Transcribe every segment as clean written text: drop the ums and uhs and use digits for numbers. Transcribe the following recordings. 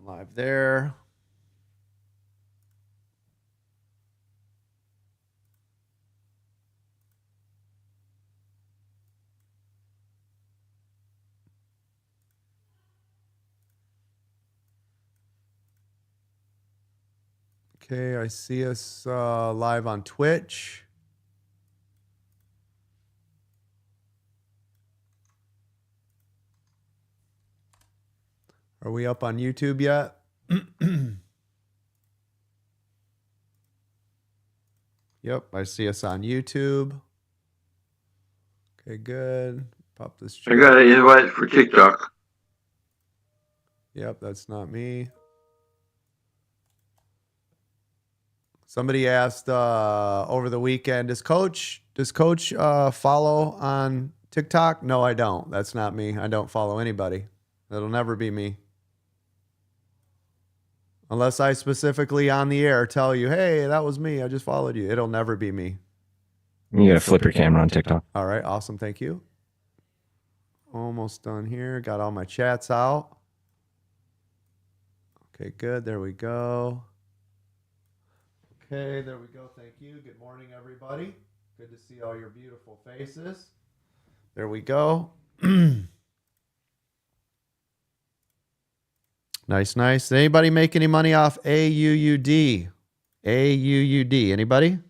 live there. Okay, I see us live on Twitch. Are we up on YouTube yet? Yep, I see us on YouTube. Okay, good. Pop this chat. I got an invite for TikTok. Yep, that's not me. Somebody asked over the weekend, does Coach follow on TikTok? No, I don't. That's not me. I don't follow anybody. That'll never be me. Unless I specifically on the air tell you, hey, that was me. I just followed you. It'll never be me. You gotta flip your camera on TikTok. All right, awesome. Thank you. Almost done here. Got all my chats out. Okay, good. There we go. Okay, there we go. Thank you. Good morning, everybody. Good to see all your beautiful faces. There we go. Nice, nice. Did anybody make any money off AUUD? AUUD. Anybody?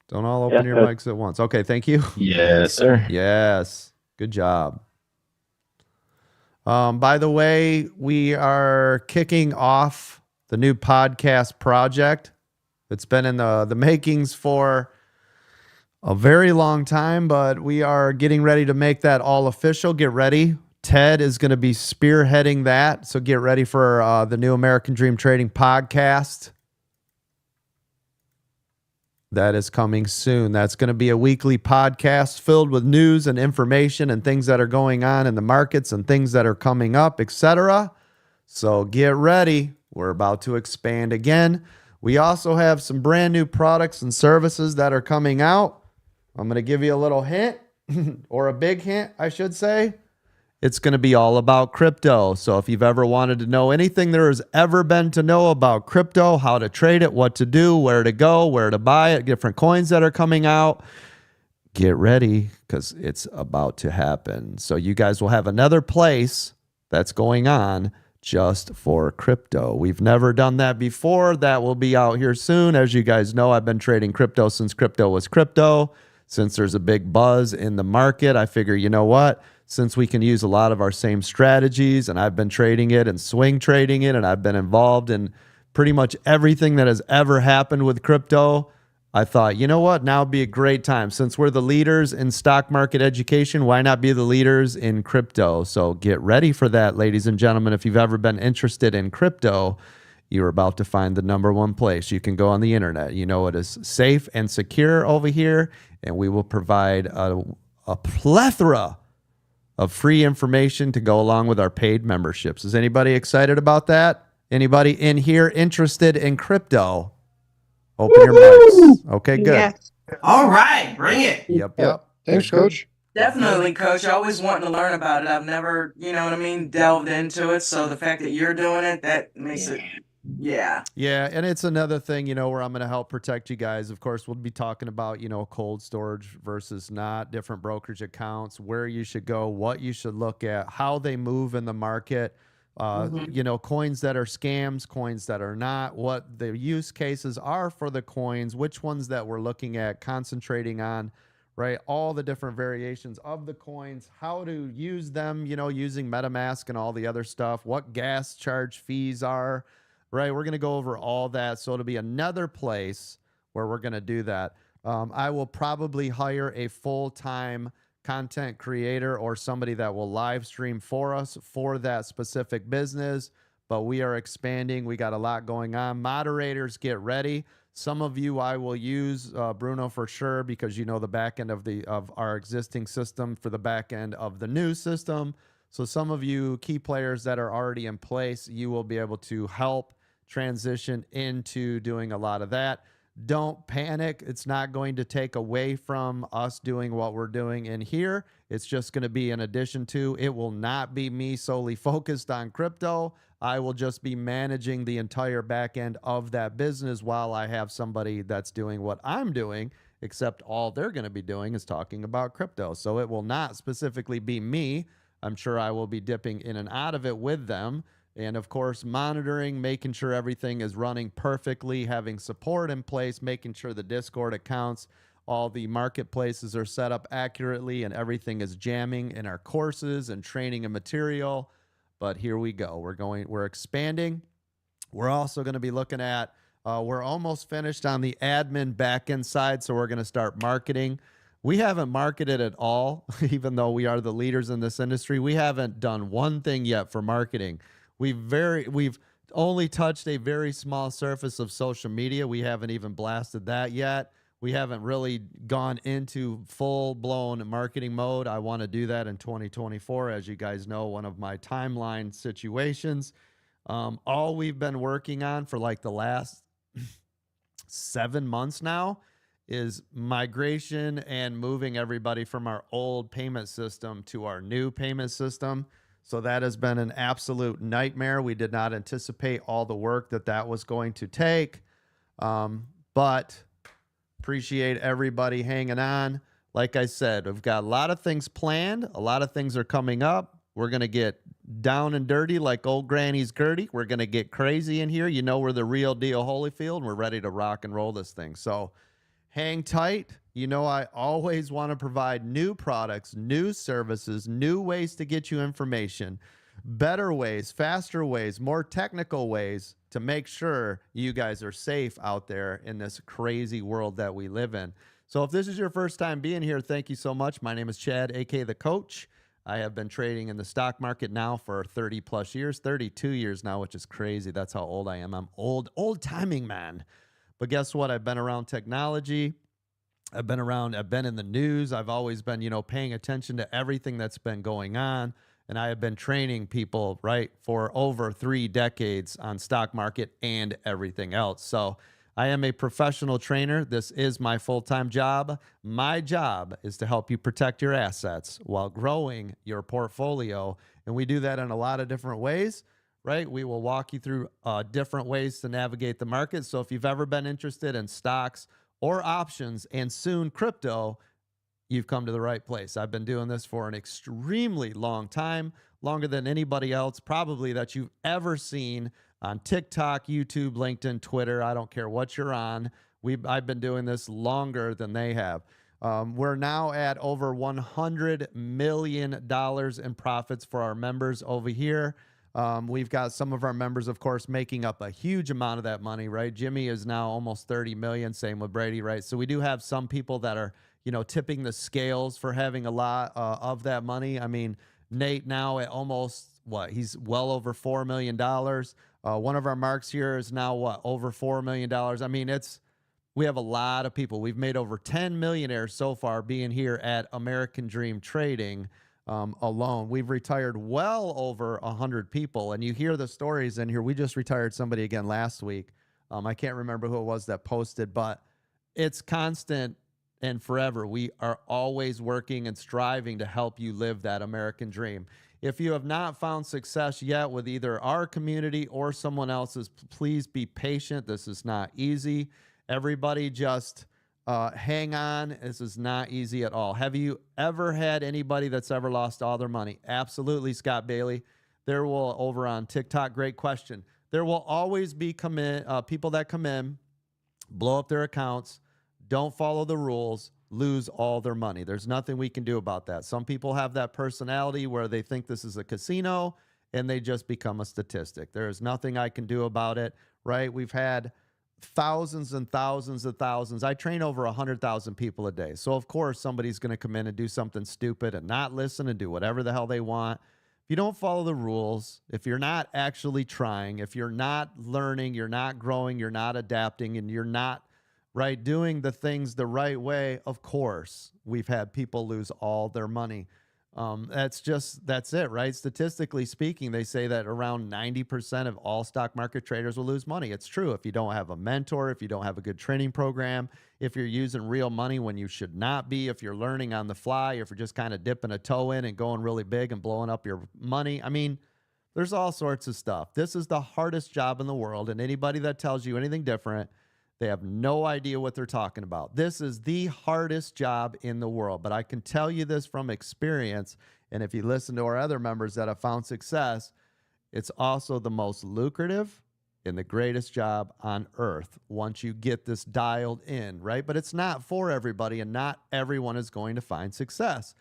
Don't all open your mics at once. Okay, thank you. Yes, sir. Yes. Good job. By the way, we are kicking off the new podcast project. It's been in the makings for a very long time, but we are getting ready to make that all official. Get ready. Ted is going to be spearheading that. So get ready for the new American Dream Trading podcast. That is coming soon. That's going to be a weekly podcast filled with news and information and things that are going on in the markets and things that are coming up, etc. So get ready. We're about to expand again. We also have some brand new products and services that are coming out. I'm going to give you a little hint, or a big hint, I should say. It's going to be all about crypto. So if you've ever wanted to know anything there has ever been to know about crypto, how to trade it, what to do, where to go, where to buy it, different coins that are coming out, get ready because it's about to happen. So you guys will have another place that's going on just for crypto. We've never done that before. That will be out here soon. As you guys know, I've been trading crypto since crypto was crypto. Since there's a big buzz in the market, I figure, you know what? Since we can use a lot of our same strategies, and I've been trading it and swing trading it, and I've been involved in pretty much everything that has ever happened with crypto, I thought, you know what? Now would be a great time. Since we're the leaders in stock market education, why not be the leaders in crypto? So get ready for that, ladies and gentlemen. If you've ever been interested in crypto, you're about to find the number one place. You can go on the internet. You know it is safe and secure over here, and we will provide a plethora of free information to go along with our paid memberships. Is anybody excited about that? Anybody in here interested in crypto? Open your mics. Okay, good. Yes. All right, bring it. Yep. Thanks, Coach. Definitely, Coach. Always wanting to learn about it. I've never, delved into it. So the fact that you're doing it, that makes it, yeah. Yeah, and it's another thing, where I'm going to help protect you guys. Of course, we'll be talking about, cold storage versus not, different brokerage accounts, where you should go, what you should look at, how they move in the market, coins that are scams, coins that are not, what the use cases are for the coins, which ones that we're looking at, concentrating on, right? All the different variations of the coins, how to use them, using MetaMask and all the other stuff, what gas charge fees are. Right, we're going to go over all that. So it'll be another place where we're going to do that. I will probably hire a full-time content creator or somebody that will live stream for us for that specific business. But we are expanding. We got a lot going on. Moderators, get ready. Some of you I will use, Bruno, for sure, because you know the back end of our existing system for the back end of the new system. So some of you key players that are already in place, you will be able to help transition into doing a lot of that. Don't panic. It's not going to take away from us doing what we're doing in here. It's just going to be in addition to. It will not be me solely focused on crypto. I will just be managing the entire back end of that business while I have somebody that's doing what I'm doing, except all they're going to be doing is talking about crypto. So it will not specifically be me. I'm sure I will be dipping in and out of it with them. And of course, monitoring, making sure everything is running perfectly, having support in place, making sure the Discord accounts, all the marketplaces are set up accurately, and everything is jamming in our courses and training and material. But here we go. We're expanding. We're also going to be looking at, we're almost finished on the admin backend side. So we're going to start marketing. We haven't marketed at all, even though we are the leaders in this industry. We haven't done one thing yet for marketing. We've only touched a very small surface of social media. We haven't even blasted that yet. We haven't really gone into full-blown marketing mode. I want to do that in 2024, as you guys know, one of my timeline situations. All we've been working on for like the last 7 months now is migration and moving everybody from our old payment system to our new payment system. So that has been an absolute nightmare. We did not anticipate all the work that was going to take, but appreciate everybody hanging on. Like I said, we've got a lot of things planned. A lot of things are coming up. We're going to get down and dirty like old Granny's Gertie. We're going to get crazy in here. You know, we're the real deal Holyfield, and we're ready to rock and roll this thing. So hang tight. You know, I always want to provide new products, new services, new ways to get you information, better ways, faster ways, more technical ways to make sure you guys are safe out there in this crazy world that we live in. So if this is your first time being here, thank you so much. My name is Chad, aka The Coach. I have been trading in the stock market now for 30 plus years, 32 years now, which is crazy. That's how old I am. I'm old timing, man. But guess what? I've been around technology. I've been in the news. I've always been, paying attention to everything that's been going on. And I have been training people, right, for over 3 decades on stock market and everything else. So I am a professional trainer. This is my full-time job. My job is to help you protect your assets while growing your portfolio. And we do that in a lot of different ways. Right? We will walk you through different ways to navigate the market. So if you've ever been interested in stocks or options and soon crypto, you've come to the right place. I've been doing this for an extremely long time, longer than anybody else probably that you've ever seen on TikTok, YouTube, LinkedIn, Twitter. I don't care what you're on. I've been doing this longer than they have. We're now at over $100 million in profits for our members over here. We've got some of our members, of course, making up a huge amount of that money, right? Jimmy is now almost 30 million. Same with Brady, right? So we do have some people that are, tipping the scales for having a lot of that money. I mean, Nate now at almost he's well over $4 million. One of our marks here is now over $4 million. I mean, we have a lot of people. We've made over 10 millionaires so far being here at American Dream Trading. Alone. We've retired well over 100 people, and you hear the stories in here. We just retired somebody again last week. I can't remember who it was that posted, but it's constant and forever. We are always working and striving to help you live that American dream. If you have not found success yet with either our community or someone else's, please be patient. This is not easy. Everybody just hang on. This is not easy at all. Have you ever had anybody that's ever lost all their money? Absolutely, Scott Bailey. There will, over on TikTok, great question. There will always be people that come in, blow up their accounts, don't follow the rules, lose all their money. There's nothing we can do about that. Some people have that personality where they think this is a casino and they just become a statistic. There is nothing I can do about it, right? We've had thousands and thousands of thousands. I train over 100,000 people a day. So of course somebody's going to come in and do something stupid and not listen and do whatever the hell they want. If you don't follow the rules, if you're not actually trying, if you're not learning, you're not growing, you're not adapting, and you're not doing the things the right way, of course, we've had people lose all their money. That's it, right? Statistically speaking, they say that around 90% of all stock market traders will lose money. It's true. If you don't have a mentor, if you don't have a good training program, if you're using real money when you should not be, if you're learning on the fly, if you're just kind of dipping a toe in and going really big and blowing up your money. I mean, there's all sorts of stuff. This is the hardest job in the world, and anybody that tells you anything different, they have no idea what they're talking about. This is the hardest job in the world, but I can tell you this from experience, and if you listen to our other members that have found success, it's also the most lucrative and the greatest job on earth once you get this dialed in, right? But it's not for everybody, and not everyone is going to find success.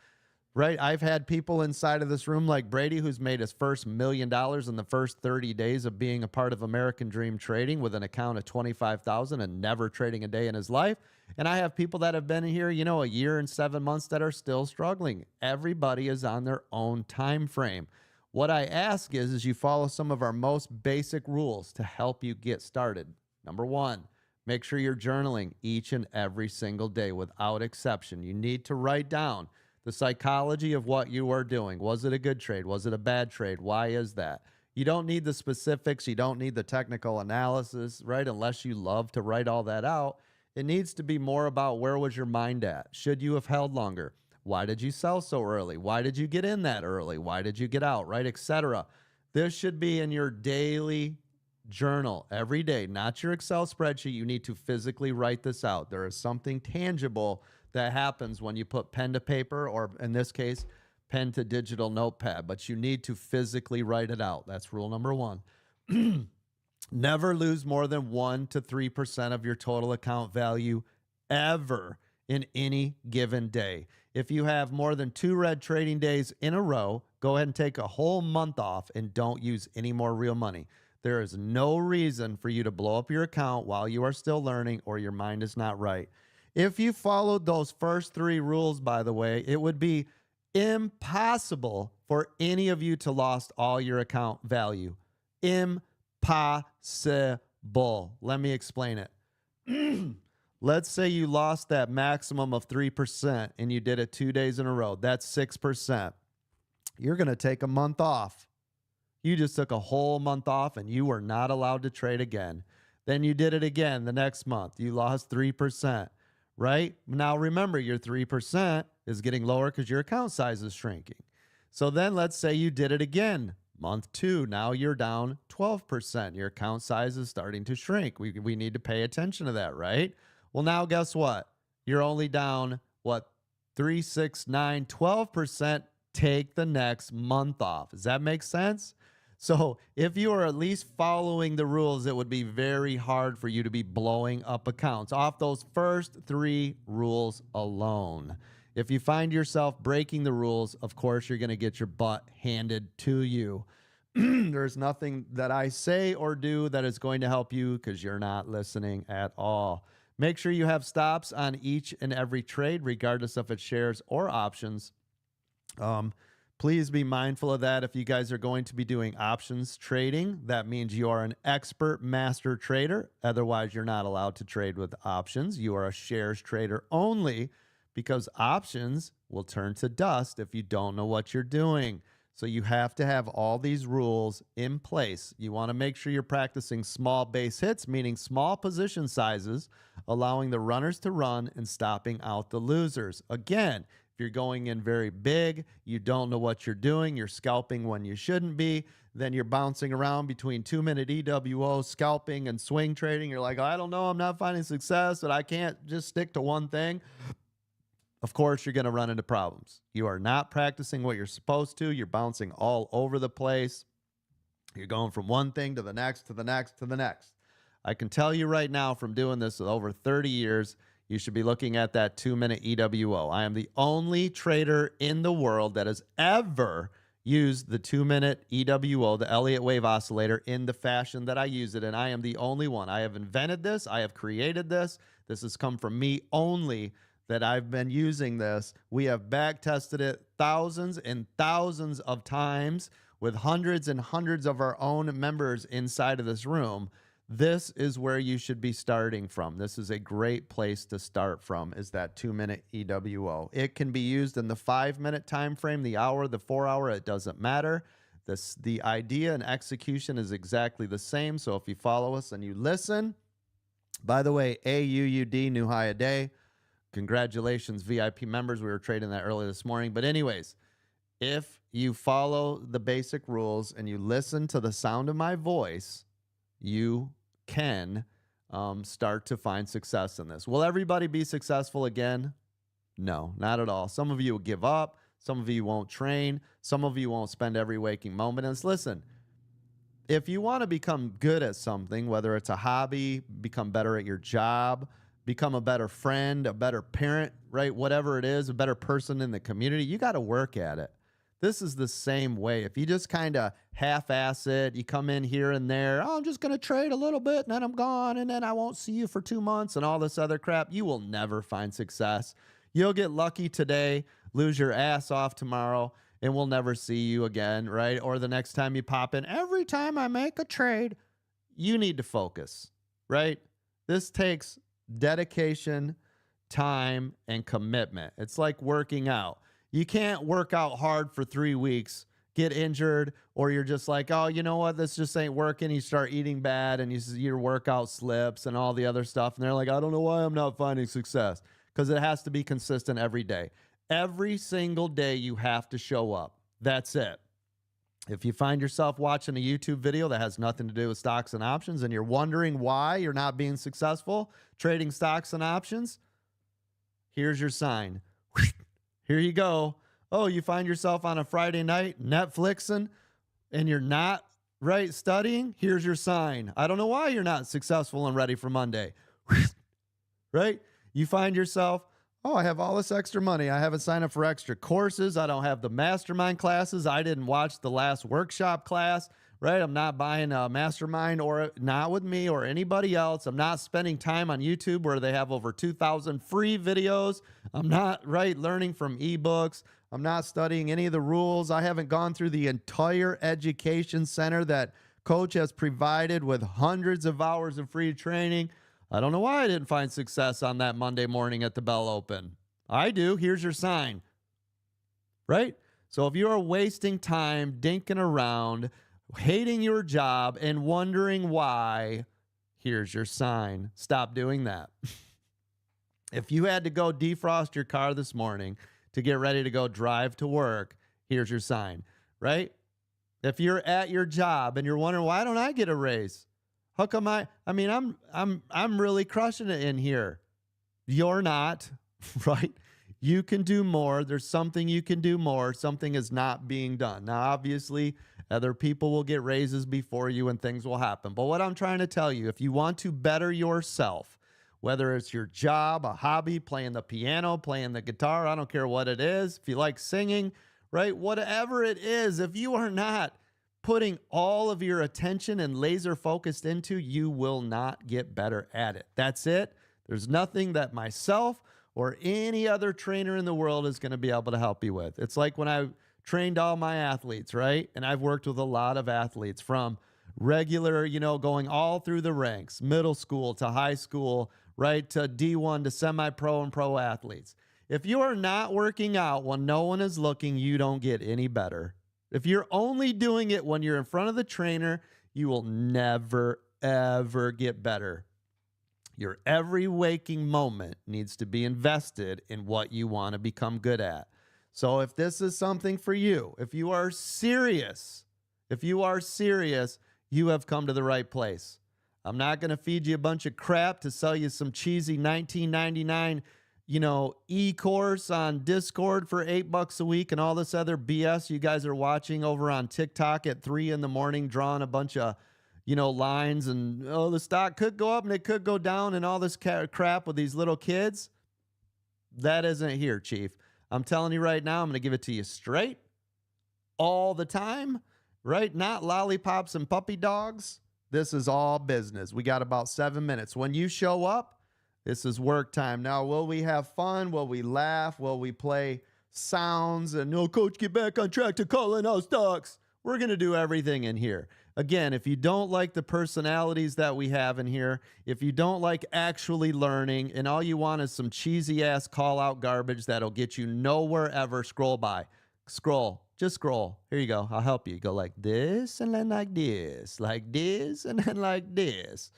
Right. I've had people inside of this room like Brady, who's made his first $1 million in the first 30 days of being a part of American Dream Trading with an account of 25,000 and never trading a day in his life. And I have people that have been here, a year and 7 months that are still struggling. Everybody is on their own time frame. What I ask is you follow some of our most basic rules to help you get started. Number one, make sure you're journaling each and every single day without exception. You need to write down the psychology of what you are doing. Was it a good trade? Was it a bad trade? Why is that? You don't need the specifics. You don't need the technical analysis, right? Unless you love to write all that out. It needs to be more about where was your mind at? Should you have held longer? Why did you sell so early? Why did you get in that early? Why did you get out, right? Etc. This should be in your daily journal every day, not your Excel spreadsheet. You need to physically write this out. There is something tangible that happens when you put pen to paper, or in this case, pen to digital notepad, but you need to physically write it out. That's rule number one. Never lose more than 1 to 3% of your total account value ever in any given day. If you have more than 2 red trading days in a row, go ahead and take a whole month off and don't use any more real money. There is no reason for you to blow up your account while you are still learning or your mind is not right. If you followed those first 3 rules, by the way, it would be impossible for any of you to lost all your account value. Impossible. Let me explain it. Let's say you lost that maximum of 3% and you did it 2 days in a row. That's 6%. You're going to take a month off. You just took a whole month off and you were not allowed to trade again. Then you did it again the next month. You lost 3%. Right? Now remember, your 3% is getting lower because your account size is shrinking. So then let's say you did it again. Month 2, now you're down 12%. Your account size is starting to shrink. We need to pay attention to that, right? Well, now guess what? You're only down, 3, 6, 9, 12%. Take the next month off. Does that make sense? So if you are at least following the rules, it would be very hard for you to be blowing up accounts off those first 3 rules alone. If you find yourself breaking the rules, of course, you're going to get your butt handed to you. There's nothing that I say or do that is going to help you because you're not listening at all. Make sure you have stops on each and every trade, regardless if it's shares or options. Please be mindful of that. If you guys are going to be doing options trading, that means you are an expert master trader. Otherwise, you're not allowed to trade with options. You are a shares trader only, because options will turn to dust if you don't know what you're doing. So you have to have all these rules in place. You want to make sure you're practicing small base hits, meaning small position sizes, allowing the runners to run and stopping out the losers. Again, if you're going in very big, you don't know what you're doing, you're scalping when you shouldn't be, then you're bouncing around between 2-minute EWO, scalping and swing trading. You're like, I don't know, I'm not finding success, but I can't just stick to one thing. Of course, you're going to run into problems. You are not practicing what you're supposed to. You're bouncing all over the place. You're going from one thing to the next, to the next, to the next. I can tell you right now from doing this over 30 years, you should be looking at that 2-minute EWO. I am the only trader in the world that has ever used the 2-minute EWO, the Elliott Wave Oscillator, in the fashion that I use it, and I am the only one. I have invented this. I have created this. This has come from me only, that I've been using this. We have back tested it thousands and thousands of times with hundreds and hundreds of our own members inside of this room. This is where you should be starting from. This is a great place to start from, is that 2-minute EWO. It can be used in the 5-minute time frame, the hour, the 4-hour, it doesn't matter. The idea and execution is exactly the same. So if you follow us and you listen, by the way, AUUD, new high a day. Congratulations, VIP members. We were trading that early this morning. But anyways, if you follow the basic rules and you listen to the sound of my voice, you can start to find success in this. Will everybody be successful again? No, not at all. Some of you will give up. Some of you won't train. Some of you won't spend every waking moment. And listen, if you want to become good at something, whether it's a hobby, become better at your job, become a better friend, a better parent, right? Whatever it is, a better person in the community, you got to work at it. This is the same way. If you just kind of half-ass it, you come in here and there, oh, I'm just going to trade a little bit and then I'm gone and then I won't see you for 2 months and all this other crap, you will never find success. You'll get lucky today, lose your ass off tomorrow, and we'll never see you again, right? Or the next time you pop in, every time I make a trade, you need to focus, right? This takes dedication, time, and commitment. It's like working out. You can't work out hard for 3 weeks, get injured, or you're just like, oh, you know what? This just ain't working. You start eating bad and your workout slips and all the other stuff. And they're like, I don't know why I'm not finding success. Because it has to be consistent every day. Every single day you have to show up. That's it. If you find yourself watching a YouTube video that has nothing to do with stocks and options and you're wondering why you're not being successful trading stocks and options, here's your sign. Here you go. Oh, you find yourself on a Friday night Netflixing and you're not right studying? Here's your sign. I don't know why you're not successful and ready for Monday. Right? You find yourself, oh, I have all this extra money. I haven't signed up for extra courses. I don't have the mastermind classes. I didn't watch the last workshop class, right? I'm not buying a mastermind or not with me or anybody else. I'm not spending time on YouTube where they have over 2,000 free videos. I'm not, right, learning from ebooks. I'm not studying any of the rules. I haven't gone through the entire education center that Coach has provided with hundreds of hours of free training. I don't know why I didn't find success on that Monday morning at the Bell Open. I do. Here's your sign. Right? So if you are wasting time dinking around, hating your job, and wondering why, here's your sign. Stop doing that. If you had to go defrost your car this morning to get ready to go drive to work, here's your sign. Right? If you're at your job and you're wondering, why don't I get a raise? How come I'm really crushing it in here. You're not, right? You can do more. There's something you can do more. Something is not being done. Now, obviously, other people will get raises before you and things will happen. But what I'm trying to tell you, if you want to better yourself, whether it's your job, a hobby, playing the piano, playing the guitar, I don't care what it is. If you like singing, right? Whatever it is, if you are not putting all of your attention and laser focused into, you will not get better at it. That's it. There's nothing that myself or any other trainer in the world is going to be able to help you with. It's like when I trained all my athletes, right? And I've worked with a lot of athletes from regular, going all through the ranks, middle school to high school, right? To D1 to semi-pro and pro athletes. If you are not working out when no one is looking, you don't get any better. If you're only doing it when you're in front of the trainer, you will never, ever get better. Your every waking moment needs to be invested in what you want to become good at. So if this is something for you, if you are serious, you have come to the right place. I'm not going to feed you a bunch of crap to sell you some cheesy $19.99 e-course on Discord for $8 a week and all this other BS you guys are watching over on TikTok at 3 a.m, drawing a bunch of, lines and, the stock could go up and it could go down and all this crap with these little kids. That isn't here, Chief. I'm telling you right now, I'm going to give it to you straight all the time, right? Not lollipops and puppy dogs. This is all business. We got about 7 minutes. When you show up, this is work time. Now, will we have fun? Will we laugh? Will we play sounds? And, Coach, get back on track to calling out stocks. We're going to do everything in here. Again, if you don't like the personalities that we have in here, if you don't like actually learning, and all you want is some cheesy ass call out garbage that'll get you nowhere ever, scroll by. Scroll. Just scroll. Here you go. I'll help you. Go like this and then like this and then like this.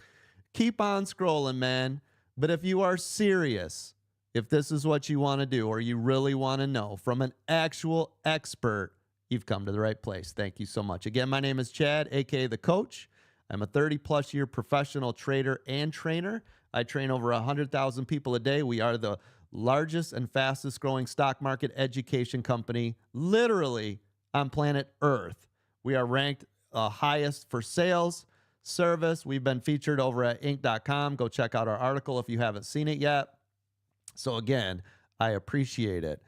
Keep on scrolling, man. But if you are serious, if this is what you want to do or you really want to know from an actual expert, you've come to the right place. Thank you so much. Again, my name is Chad, aka The Coach. I'm a 30-plus year professional trader and trainer. I train over 100,000 people a day. We are the largest and fastest growing stock market education company literally on planet Earth. We are ranked highest for sales, service. We've been featured over at Inc.com. Go check out our article if you haven't seen it yet. So again, I appreciate it.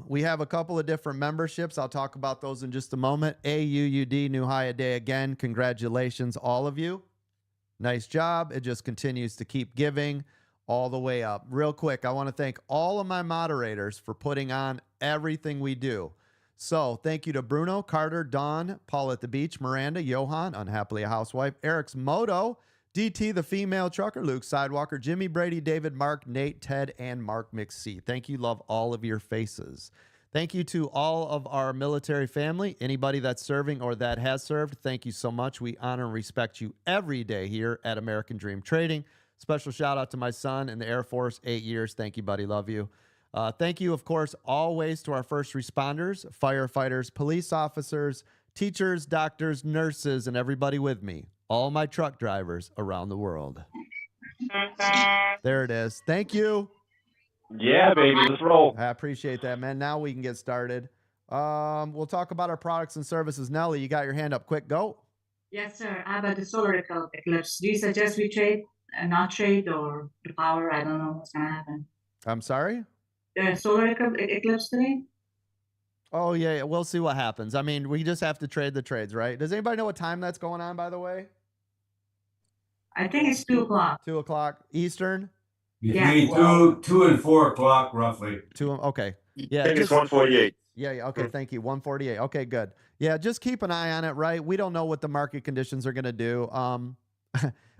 We have a couple of different memberships. I'll talk about those in just a moment. AUUD, new high a day again. Congratulations, all of you. Nice job. It just continues to keep giving all the way up. Real quick, I want to thank all of my moderators for putting on everything we do. So thank you to Bruno, Carter, Dawn, Paul at the Beach, Miranda, Johan, unhappily a housewife, Eric's Moto, DT, the female trucker, Luke Sidewalker, Jimmy Brady, David, Mark, Nate, Ted, and Mark McSee. Thank you. Love all of your faces. Thank you to all of our military family. Anybody that's serving or that has served, thank you so much. We honor and respect you every day here at American Dream Trading. Special shout out to my son in the Air Force, 8 years. Thank you, buddy. Love you. Thank you, of course, always to our first responders, firefighters, police officers, teachers, doctors, nurses, and everybody with me. All my truck drivers around the world. There it is. Thank you. Yeah, baby, let's roll. I appreciate that, man. Now we can get started. We'll talk about our products and services. Nelly, you got your hand up. Quick, go. Yes, sir. How about the solar eclipse? Do you suggest we trade and not trade or the power? I don't know what's going to happen. I'm sorry? The solar eclipse today? Oh, yeah. We'll see what happens. I mean, we just have to trade the trades, right? Does anybody know what time that's going on, by the way? I think it's 2 o'clock. 2 o'clock Eastern? Between Yeah. 2 and 4 o'clock, roughly. 2, okay. Yeah. I think it's 148. Yeah, okay, thank you. 148. Okay, good. Yeah, just keep an eye on it, right? We don't know what the market conditions are going to do.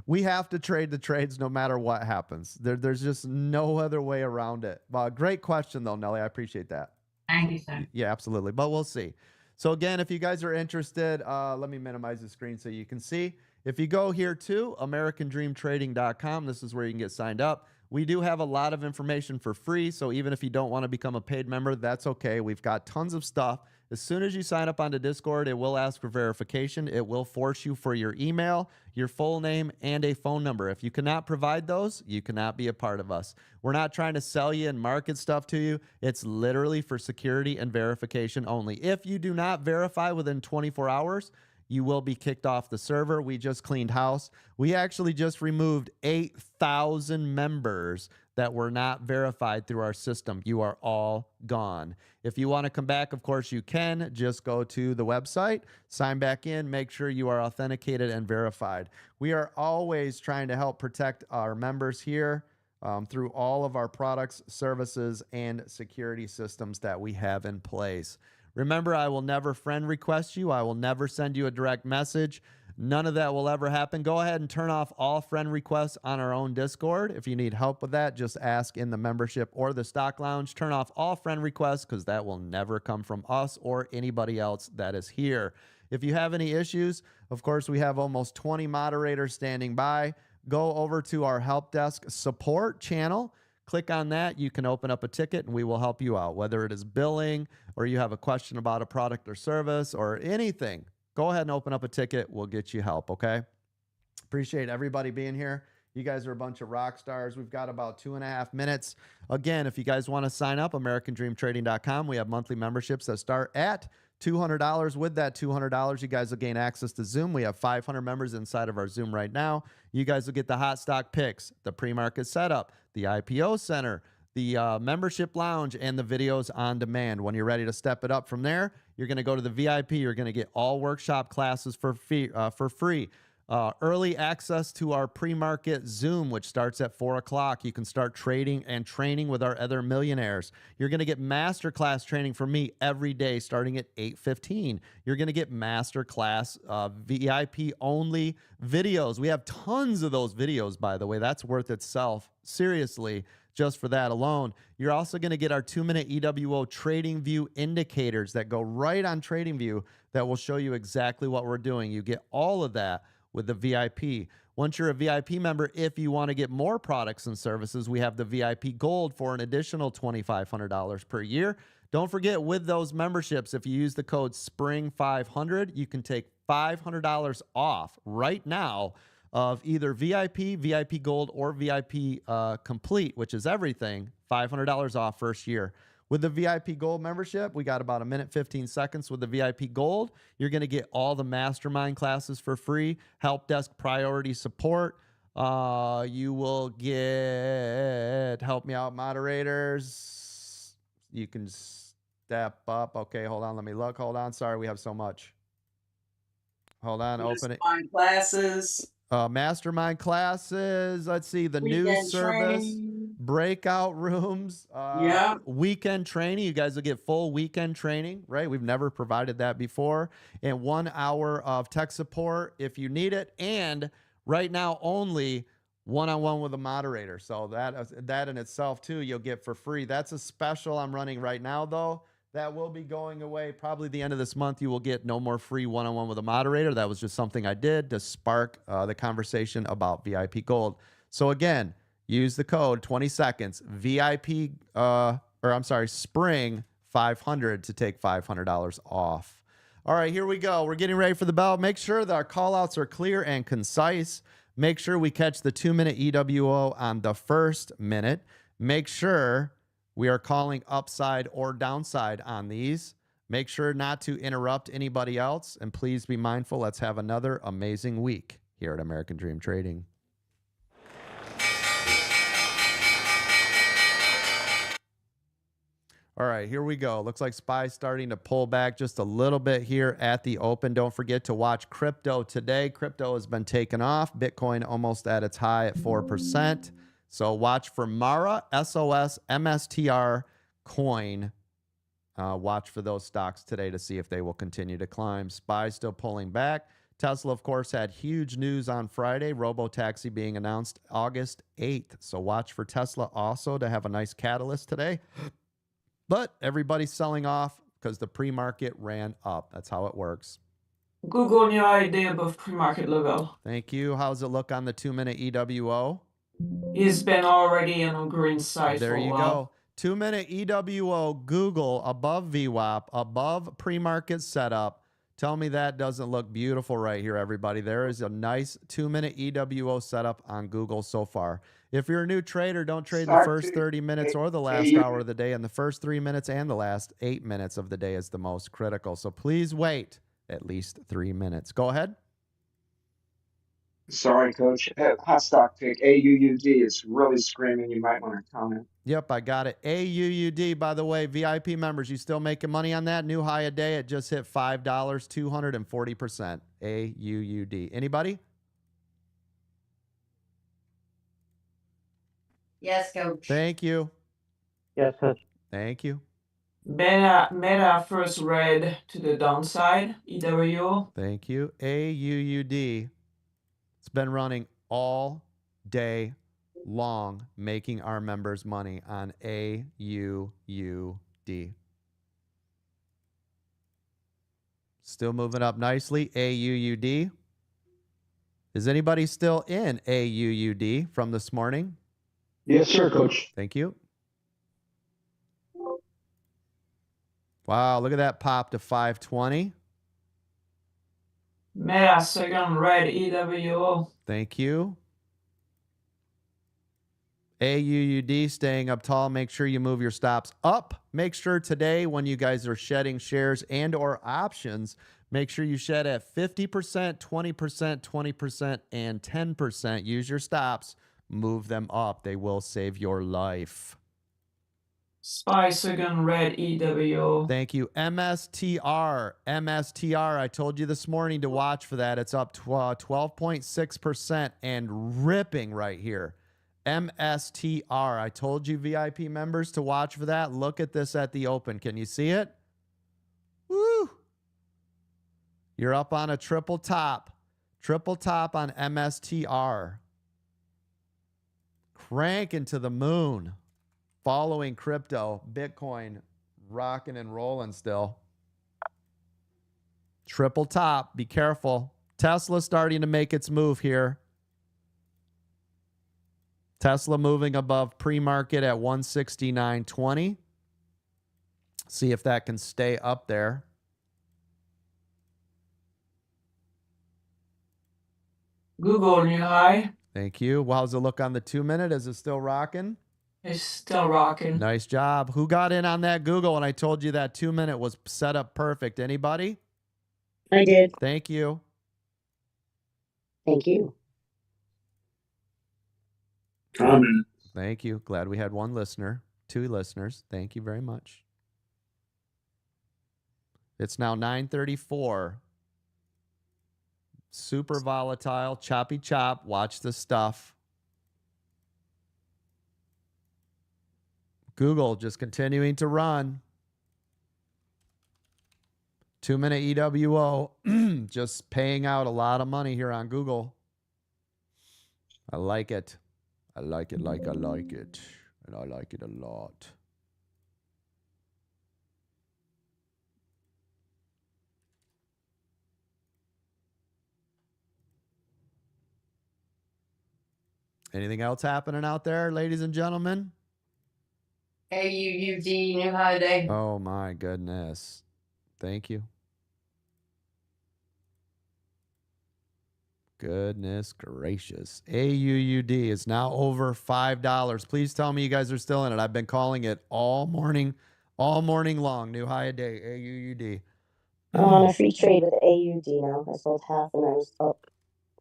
We have to trade the trades no matter what happens. There's just no other way around it. Great question, though, Nelly. I appreciate that. Thank you, sir. Yeah, absolutely. But we'll see. So again, if you guys are interested, let me minimize the screen so you can see. If you go here to AmericanDreamTrading.com, this is where you can get signed up. We do have a lot of information for free, so even if you don't want to become a paid member, that's okay. We've got tons of stuff. As soon as you sign up onto Discord, it will ask for verification. It will force you for your email, your full name, and a phone number. If you cannot provide those, you cannot be a part of us. We're not trying to sell you and market stuff to you. It's literally for security and verification only. If you do not verify within 24 hours, you will be kicked off the server. We just cleaned house. We actually just removed 8,000 members that were not verified through our system. You are all gone. If you want to come back, of course you can. Just go to the website, sign back in, make sure you are authenticated and verified. We are always trying to help protect our members here through all of our products, services, and security systems that we have in place. Remember, I will never friend request you. I will never send you a direct message. None of that will ever happen. Go ahead and turn off all friend requests on our own Discord. If you need help with that, just ask in the membership or the stock lounge. Turn off all friend requests because that will never come from us or anybody else that is here. If you have any issues, of course, we have almost 20 moderators standing by. Go over to our help desk support channel. Click on that. You can open up a ticket and we will help you out, whether it is billing or you have a question about a product or service or anything. Go ahead and open up a ticket. We'll get you help, okay? Appreciate everybody being here. You guys are a bunch of rock stars. We've got about 2.5 minutes. Again, if you guys want to sign up, AmericanDreamTrading.com. We have monthly memberships that start at $200. With that $200, you guys will gain access to Zoom. We have 500 members inside of our Zoom right now. You guys will get the hot stock picks, the pre-market setup, the IPO center, the membership lounge, and the videos on demand. When you're ready to step it up from there, you're going to go to the VIP. You're going to get all workshop classes for free. Early access to our pre-market Zoom, which starts at 4 o'clock. You can start trading and training with our other millionaires. You're going to get masterclass training from me every day starting at 8:15. You're going to get masterclass VIP only videos. We have tons of those videos, by the way. That's worth itself. Seriously, just for that alone. You're also going to get our 2-minute EWO Trading View indicators that go right on Trading View that will show you exactly what we're doing. You get all of that with the VIP. Once you're a VIP member, if you want to get more products and services, we have the VIP Gold for an additional $2,500 per year. Don't forget, with those memberships, if you use the code SPRING500, you can take $500 off right now of either VIP, VIP Gold, or VIP Complete, which is everything, $500 off first year. With the VIP Gold membership, we got about a minute, 15 seconds with the VIP Gold. You're going to get all the mastermind classes for free, help desk priority support. You will get, help me out, moderators. You can step up. Okay, hold on. Let me look. Hold on. Sorry, we have so much. Hold on. Open it. Classes. Mastermind classes. Let's see, the Weekend news service, training. breakout rooms, Yeah. weekend training. You guys will get full weekend training, right? We've never provided that before. And 1 hour of tech support if you need it. And right now, only one-on-one with a moderator. So that in itself, too, you'll get for free. That's a special I'm running right now, though. That will be going away probably the end of this month. You will get no more free one-on-one with a moderator. That was just something I did to spark the conversation about VIP Gold. So again, use the code 20 seconds VIP, Spring 500 to take $500 off. All right, here we go. We're getting ready for the bell. Make sure that our call outs are clear and concise. Make sure we catch the 2-minute EWO on the first minute. Make sure we are calling upside or downside on these. Make sure not to interrupt anybody else. And please be mindful. Let's have another amazing week here at American Dream Trading. All right, here we go. Looks like SPY's starting to pull back just a little bit here at the open. Don't forget to watch crypto today. Crypto has been taken off. Bitcoin almost at its high at 4%. So watch for Mara, SOS, MSTR, Coin. Watch for those stocks today to see if they will continue to climb. SPY still pulling back. Tesla, of course, had huge news on Friday. Robotaxi being announced August 8th. So watch for Tesla also to have a nice catalyst today. But everybody's selling off because the pre-market ran up. That's how it works. Google new idea above pre-market level. Thank you. How's it look on the 2-minute EWO? It's been already on a green side There for a you while. go. 2-minute EWO, Google above VWAP, above pre-market setup. Tell me that doesn't look beautiful right here, everybody. There is a nice 2-minute EWO setup on Google so far. If you're a new trader, don't trade the first 30 minutes or the last hour of the day, and the first 3 minutes and the last 8 minutes of the day is the most critical. So please wait at least 3 minutes. Go ahead. Sorry, Coach. Hot stock pick AUUD is really screaming. You might want to comment. Yep, I got it. AUUD, by the way, VIP members, you still making money on that? New high a day. It just hit $5, 240%. AUUD. Anybody? Yes, Coach. Thank you. Yes, Coach. Thank you. Meta first red to the downside, EWO. Thank you. AUUD. It's been running all day long, making our members money on AUUD. Still moving up nicely. AUUD. Is anybody still in AUUD from this morning? Yes, sir, Coach. Thank you. Wow, look at that pop to 520. Meta second red, EWO. Thank you. AUUD staying up tall. Make sure you move your stops up. Make sure today when you guys are shedding shares and or options, make sure you shed at 50%, 20%, 20%, and 10%. Use your stops. Move them up. They will save your life. SPY second red EWO. Thank you. MSTR. MSTR. I told you this morning to watch for that. It's up 12.6% and ripping right here. MSTR. I told you VIP members to watch for that. Look at this at the open. Can you see it? Woo! You're up on a triple top. Triple top on MSTR. Cranking to the moon. Following crypto. Bitcoin rocking and rolling still. Triple top. Be careful. Tesla starting to make its move here. Tesla moving above pre-market at 169.20. See if that can stay up there. Google new high. Thank you. Well, how's it look on the 2-minute? Is it still rocking? It's still rocking. Nice job. Who got in on that Google? And I told you that 2-minute was set up perfect. Anybody? I did. Thank you. Thank you. Comment. Thank you. Glad we had one listener, 2 listeners. Thank you very much. It's now 9:34. Super volatile, choppy chop. Watch the stuff. Google just continuing to run. 2-minute EWO just paying out a lot of money here on Google. I like it. I like it like I like it. And I like it a lot. Anything else happening out there, ladies and gentlemen? AUUD new high day. Oh my goodness. Thank you. Goodness gracious. AUUD is now over $5. Please tell me you guys are still in it. I've been calling it all morning long. New high a day. AUUD. I'm on a free trade with AUD now. I sold half and I was up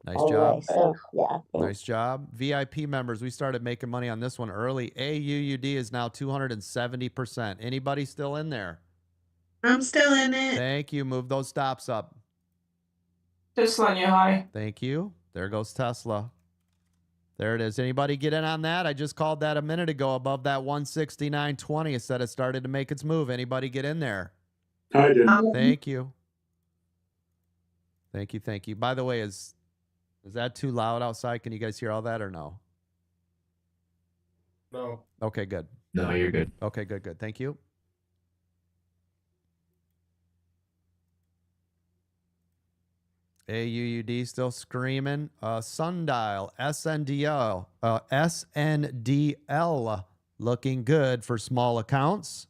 Nice all the job. way. So yeah. Nice job. VIP members, we started making money on this one early. AUUD is now 270%. Anybody still in there? I'm still in it. Thank you. Move those stops up. Tesla new high. Thank you. There goes Tesla. There it is. Anybody get in on that? I just called that a minute ago above that 169.20. It said it started to make its move. Anybody get in there? I did. Thank you. Thank you. Thank you. By the way, is that too loud outside? Can you guys hear all that or no? No. Okay, good. No, you're good. Okay, good, good. Thank you. AUUD still screaming. Sundial, SNDL looking good for small accounts.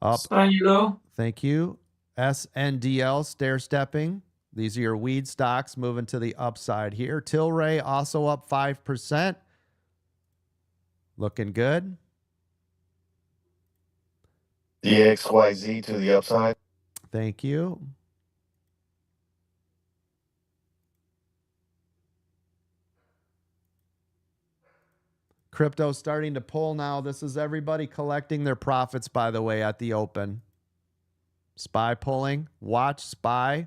Up. Spanielo. Thank you. SNDL stair stepping. These are your weed stocks moving to the upside here. Tilray also up 5%. Looking good. DXYZ to the upside. Thank you. Crypto starting to pull now. This is everybody collecting their profits, by the way, at the open. SPY pulling. Watch SPY.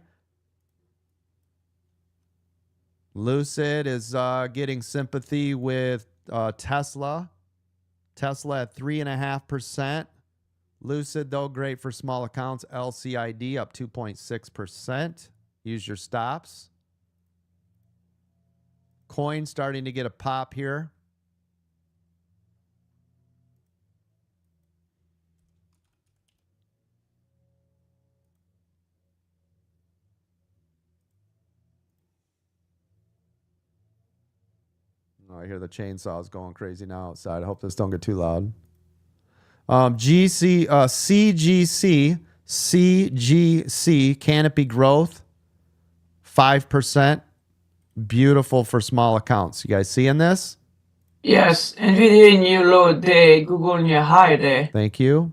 Lucid is getting sympathy with Tesla. Tesla at 3.5%. Lucid, though, great for small accounts. LCID up 2.6%. Use your stops. Coin starting to get a pop here. Oh, I hear the chainsaws going crazy now outside. I hope this don't get too loud. CGC, Canopy Growth, 5%. Beautiful for small accounts. You guys seeing this? Yes. NVIDIA new low day. Google new high day. Thank you.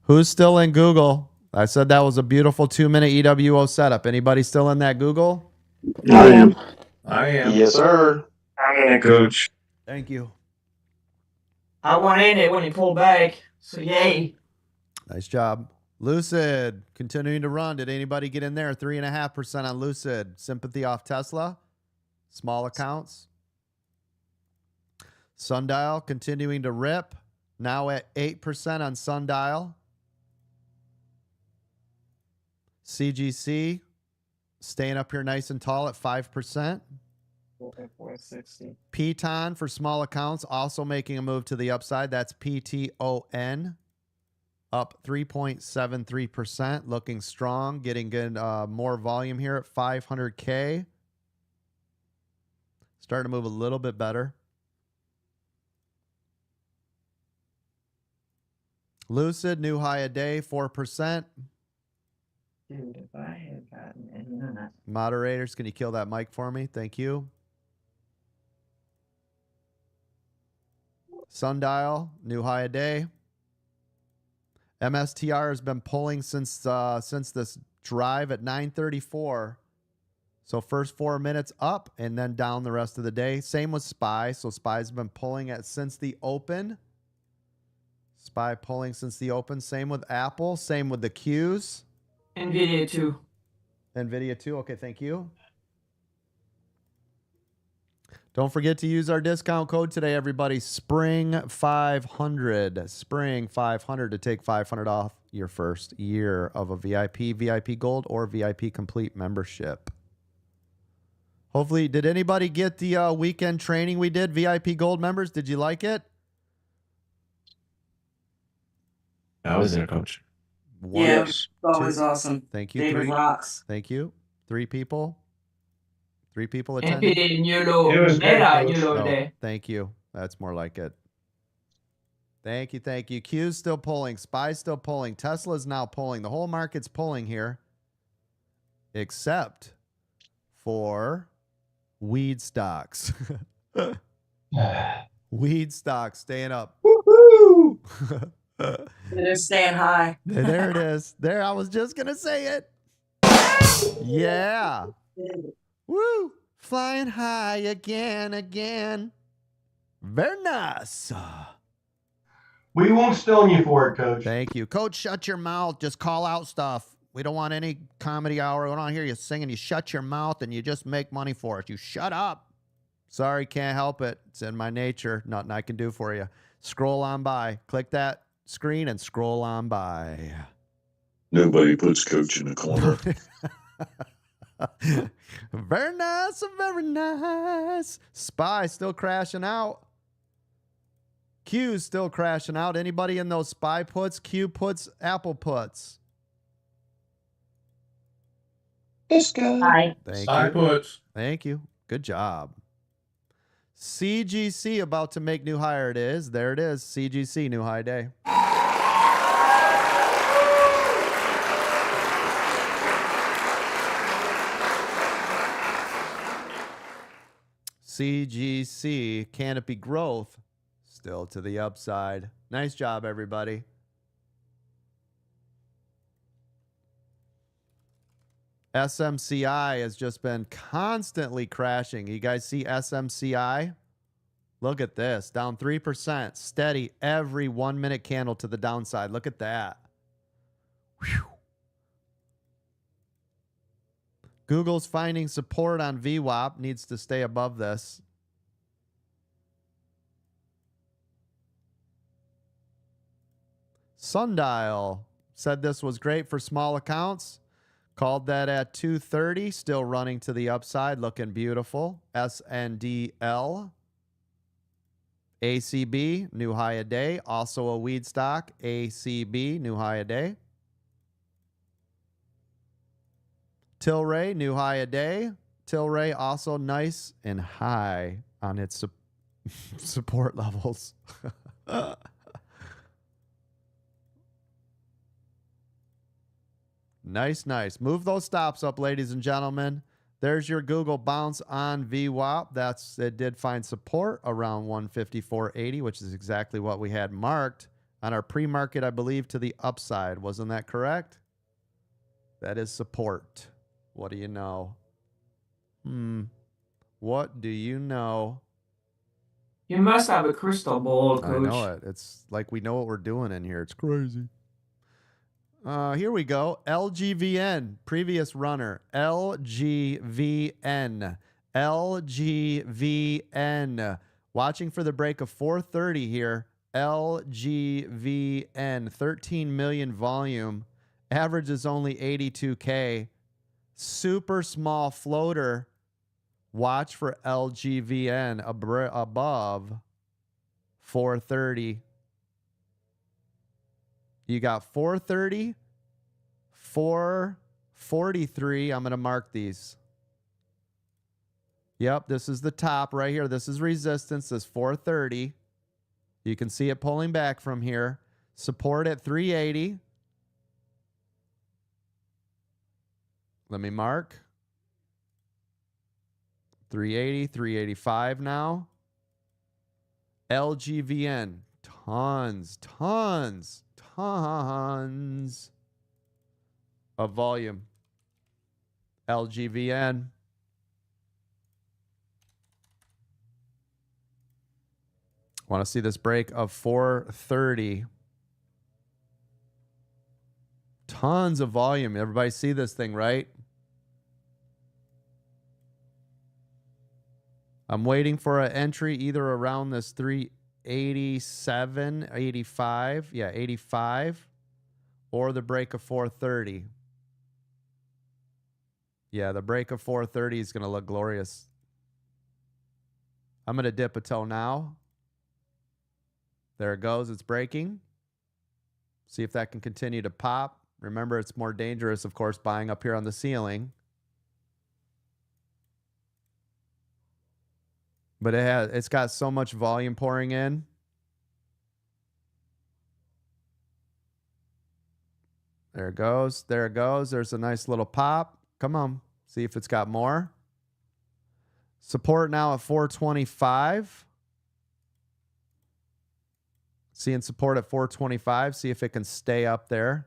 Who's still in Google? I said that was a beautiful 2-minute EWO setup. Anybody still in that Google? I am. I am. Yes, sir. I am, Coach. Thank you. I went in it when he pulled back. So yay. Nice job. Lucid continuing to run. Did anybody get in there? 3.5% on Lucid. Sympathy off Tesla. Small accounts. Sundial continuing to rip. Now at 8% on Sundial. CGC staying up here nice and tall at 5%. 460. Piton for small accounts also making a move to the upside. That's PTON. Up 3.73%, looking strong, getting good, more volume here at 500K. Starting to move a little bit better. Lucid, new high a day, 4%. Dude, if I had gotten in on that. Moderators, can you kill that mic for me? Thank you. Sundial, new high a day. MSTR has been pulling since this drive at 9:34. So first 4 minutes up and then down the rest of the day. Same with SPY. So SPY's been pulling since the open. SPY pulling since the open. Same with Apple. Same with the Qs. NVIDIA too. NVIDIA too. Okay, thank you. Don't forget to use our discount code today, everybody. Spring500. Spring500 to take $500 off your first year of a VIP, VIP Gold, or VIP Complete membership. Hopefully, did anybody get the weekend training we did? VIP Gold members, did you like it? I was there, Coach. One, Yeah, it was always awesome. Thank you. David rocks. Thank you. 3 people. 3 people attending. NVIDIA Nulo. It was great, Meta Coach. Nulo Oh, day. thank you. That's more like it. Thank you. Thank you. Q's still pulling. SPY's still pulling. Tesla's now pulling. The whole market's pulling here. Except for weed stocks. Weed stocks staying up. Woohoo! They're staying high. There it is. There, I was just going to say it. Yeah. Woo! Flying high again. Very nice. We won't stone you for it, Coach. Thank you. Coach, shut your mouth. Just call out stuff. We don't want any comedy hour. We don't want to hear you singing. You shut your mouth and you just make money for us. You shut up. Sorry, can't help it. It's in my nature. Nothing I can do for you. Scroll on by. Click that screen and scroll on by. Nobody puts Coach in a corner. Very nice, very nice. SPY still crashing out. Q's still crashing out. Anybody in those SPY puts, Q puts, Apple puts? This guy. Hi. Thank I you. puts. Thank you. Good job. CGC about to make new higher. It is. There it is. CGC, new high day. CGC, Canopy Growth, still to the upside. Nice job, everybody. SMCI has just been constantly crashing. You guys see SMCI? Look at this, down 3%, steady every 1 minute candle to the downside. Look at that. Whew. Google's finding support on VWAP, needs to stay above this. Sundial said this was great for small accounts. Called that at 230, still running to the upside, looking beautiful. SNDL. ACB, new high a day. Also a weed stock. ACB, new high a day. Tilray, new high a day. Tilray also nice and high on its support levels. Nice, nice. Move those stops up, ladies and gentlemen. There's your Google bounce on VWAP. It did find support around 154.80, which is exactly what we had marked on our pre-market, I believe, to the upside. Wasn't that correct? That is support. What do you know? What do you know? You must have a crystal ball, I know coach. it. It's like we know what we're doing in here. It's crazy. Here we go. LGVN, previous runner. LGVN. LGVN. Watching for the break of 430 here. LGVN. 13 million volume. Average is only 82K. Super small floater. Watch for LGVN above 430. You got 430, 443. I'm going to mark these. Yep, this is the top right here. This is resistance. This is 430. You can see it pulling back from here. Support at 380. Let me mark. 380, 385 now. LGVN. Tons of volume. LGVN. Want to see this break of 430. Tons of volume. Everybody see this thing, right? I'm waiting for an entry either around this 387, 85. Yeah, 85. Or the break of 430. Yeah, the break of 430 is going to look glorious. I'm going to dip a toe now. There it goes. It's breaking. See if that can continue to pop. Remember, it's more dangerous, of course, buying up here on the ceiling. But it's got so much volume pouring in. There it goes. There it goes. There's a nice little pop. Come on. See if it's got more. Support now at 425. Seeing support at 425. See if it can stay up there.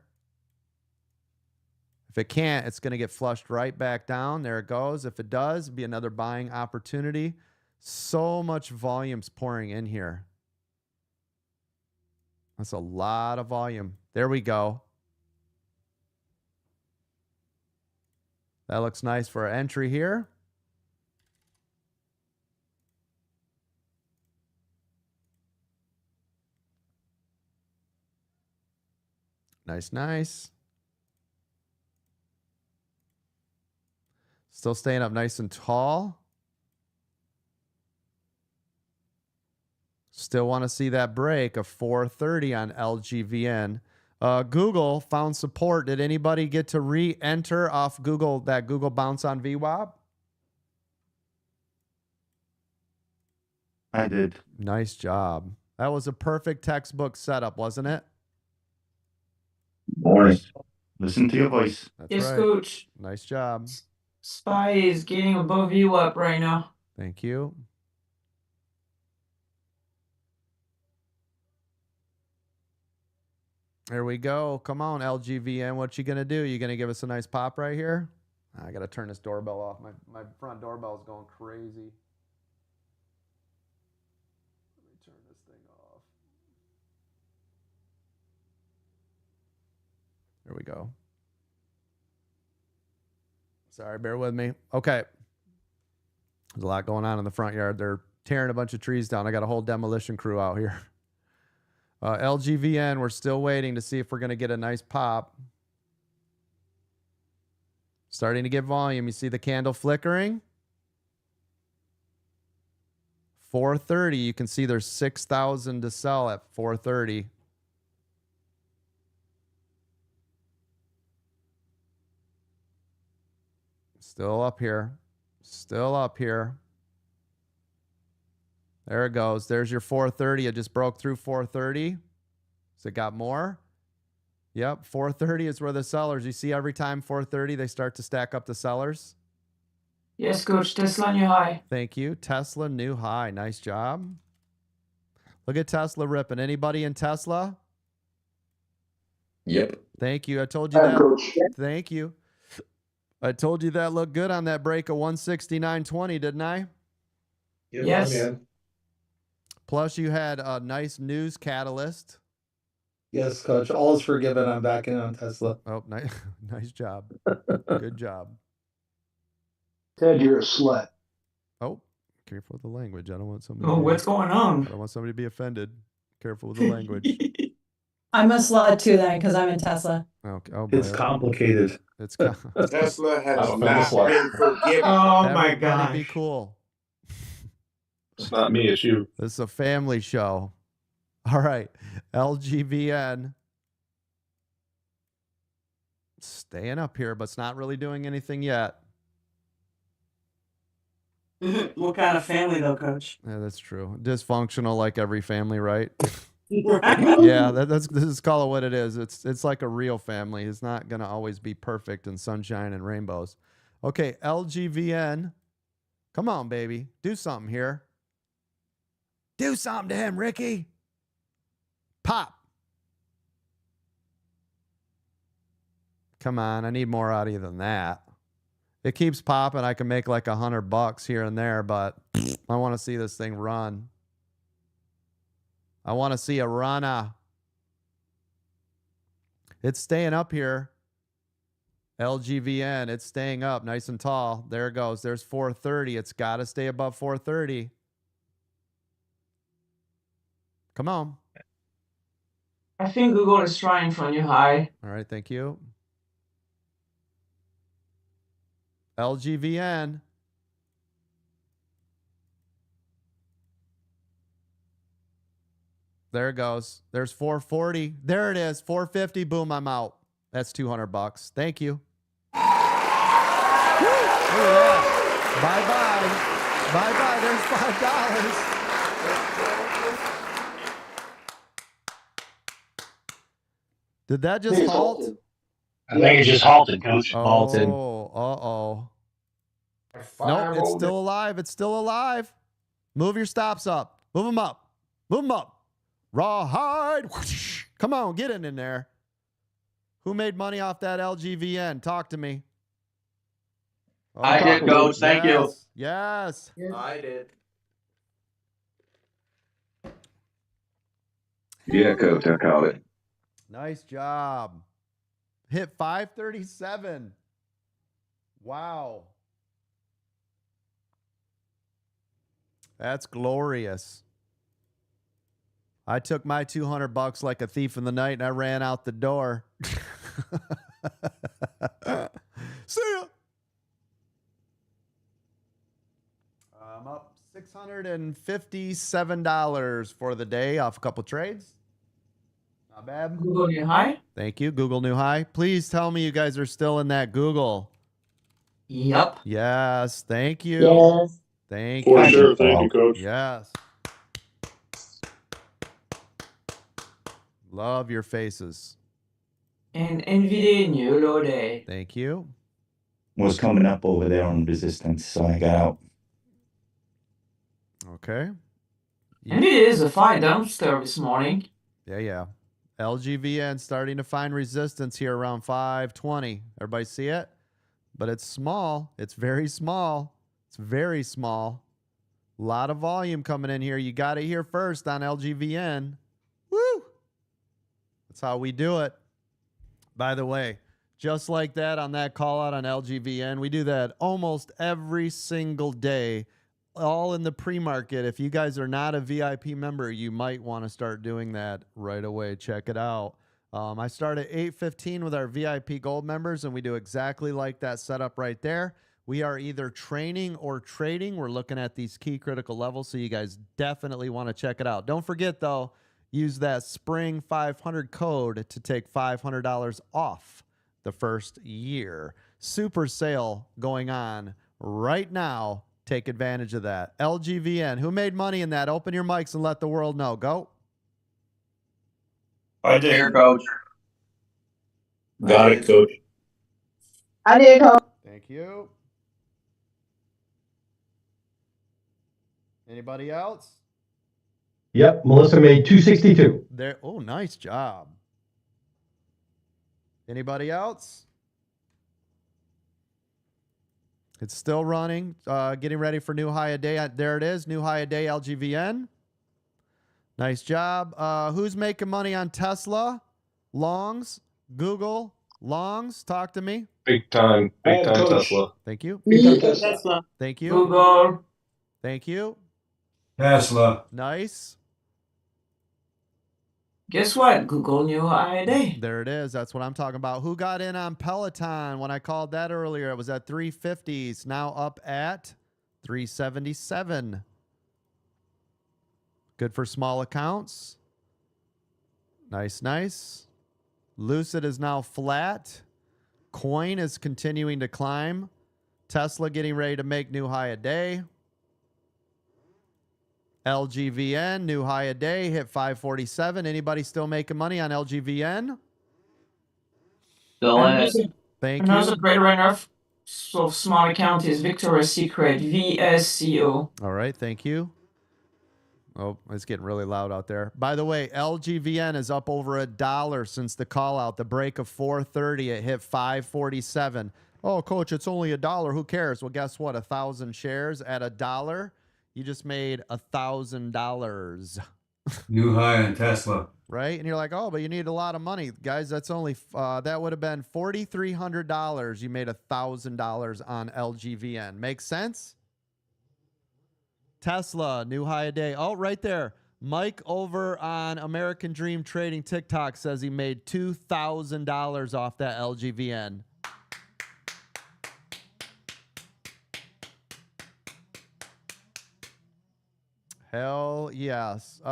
If it can't, it's going to get flushed right back down. There it goes. If it does, it'll be another buying opportunity. So much volume's pouring in here. That's a lot of volume. There we go. That looks nice for an entry here. Nice, nice. Still staying up nice and tall. Still want to see that break of 430 on LGVN. Google found support. Did anybody get to re-enter off Google, that Google bounce on VWAP? I did. Nice job. That was a perfect textbook setup, wasn't it? Morning. Listen to your voice. That's Yes, right. coach. Nice job. SPY is getting above you up right now. Thank you. There we go. Come on, LGVN. What you going to do? You going to give us a nice pop right here? I got to turn this doorbell off. My front doorbell is going crazy. Let me turn this thing off. There we go. Sorry, bear with me. Okay. There's a lot going on in the front yard. They're tearing a bunch of trees down. I got a whole demolition crew out here. LGVN, we're still waiting to see if we're going to get a nice pop. Starting to get volume. You see the candle flickering? 430. You can see there's 6,000 to sell at 430. Still up here. Still up here. There it goes. There's your 430. It just broke through 430. So it got more. Yep, 430 is where the sellers. You see every time 430, they start to stack up the sellers. Yes, coach. Tesla new high. Thank you. Tesla new high. Nice job. Look at Tesla ripping. Anybody in Tesla? Yep. Thank you. I told you that. Thank you. I told you that looked good on that break of 169.20, didn't I? Yes. Plus, you had a nice news catalyst. Yes, coach. All is forgiven. I'm back in on Tesla. Oh, nice, nice job. Good job. Ted, you're a slut. Oh, careful with the language. I don't want somebody. Oh, what's going on? I don't want somebody to be offended. Careful with the language. I'm a slut too then, because I'm in Tesla. Okay. Oh boy. It's complicated. It's Tesla has I'm not slut. been forgiven. Oh my Everybody be gosh. cool. It's not me, it's you. This is a family show. All right. LGVN. Staying up here, but it's not really doing anything yet. What kind of family though, Coach? Yeah, that's true. Dysfunctional like every family, right? Right. Yeah, this is call it what it is. It's like a real family. It's not gonna always be perfect and sunshine and rainbows. Okay, LGVN. Come on, baby. Do something here. Do something to him, Ricky. Pop. Come on, I need more out of you than that. It keeps popping. I can make like $100 here and there, but I want to see this thing run. I want to see a runner. It's staying up here. LGVN, it's staying up nice and tall. There it goes. There's 430. It's got to stay above 430. Come on. I think Google is trying for a new high. All right, thank you. LGVN. There it goes. There's 440. There it is. 450. Boom, I'm out. That's $200. Thank you. Woo! Look at that. Bye-bye. Bye-bye. There's $5. Did that just halt? I think it just halted, Coach. Halted. Oh, uh-oh. Nope, it's still alive. It's still alive. Move your stops up. Move them up. Move them up. Rawhide. Whoosh. Come on, get in there. Who made money off that LGVN? Talk to me. Oh, I did, Coach. Thank you. Yes. I did. Yeah, Coach, I caught it. Nice job. Hit 537. Wow. That's glorious. I took my $200 like a thief in the night and I ran out the door. See ya. I'm up $657 for the day off a couple trades. Not bad. Google new high? Thank you. Google new high. Please tell me you guys are still in that Google. Yep. Yes. Thank you. Yes. Thank For you. sure. Thank you, Coach. Yes. Love your faces. And NVIDIA new low day. Thank you. Was coming up over there on resistance, so I got out. Okay. NVIDIA is a fine dumpster this morning. Yeah. LGVN starting to find resistance here around 520. Everybody see it? But it's small. It's very small. It's very small. A lot of volume coming in here. You got it here first on LGVN. Woo! That's how we do it. By the way, just like that on that call out on LGVN, we do that almost every single day, all in the pre-market. If you guys are not a VIP member, you might want to start doing that right away. Check it out. I start at 8:15 with our VIP Gold members, and we do exactly like that setup right there. We are either training or trading. We're looking at these key critical levels, so you guys definitely want to check it out. Don't forget, though, use that Spring 500 code to take $500 off the first year. Super sale going on right now. Take advantage of that. LGVN, who made money in that? Open your mics and let the world know. Go. I did. Here, Coach. Got it, Coach. I did, Coach. Thank you. Anybody else? Yep, Melissa made 262. There. Oh, nice job. Anybody else? It's still running. Getting ready for new high a day. There it is. New high a day LGVN. Nice job. Who's making money on Tesla? Longs? Google? Longs? Talk to me. Big time Coach. Tesla. Thank you. Big time Me, Tesla. Tesla. Thank you. Google. Thank you. Tesla. Nice. Guess what? Google new ID. There it is. That's what I'm talking about. Who got in on Peloton when I called that earlier? It was at 350s. Now up at 377. Good for small accounts. Nice, nice. Lucid is now flat. Coin is continuing to climb. Tesla getting ready to make new high a day. LGVN, new high a day, hit 547. Anybody still making money on LGVN? Still in it. Thank Another you. great runner of small account is Victoria's Secret, VSCO. All right, thank you. Oh, it's getting really loud out there. By the way, LGVN is up over $1 since the call out. The break of 4:30, it hit 547. Oh, coach, it's only $1. Who cares? Well, guess what? 1,000 shares at $1. You just made $1,000. New high on Tesla. Right? And you're like, oh, but you need a lot of money. Guys, that's only, that would have been $4,300. You made $1,000 on LGVN. Makes sense? Tesla, new high a day. Oh, right there. Mike over on American Dream Trading TikTok says he made $2,000 off that LGVN. Hell yes.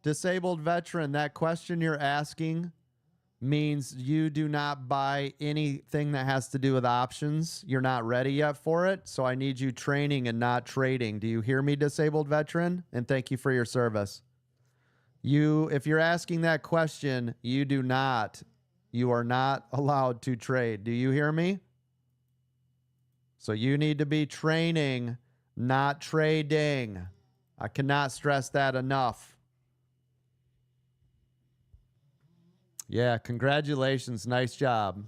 Disabled veteran, that question you're asking means you do not buy anything that has to do with options. You're not ready yet for it, so I need you training and not trading. Do you hear me, disabled veteran? And thank you for your service. If you're asking that question, you are not allowed to trade. Do you hear me? So you need to be training, not trading. I cannot stress that enough. Yeah, congratulations. Nice job.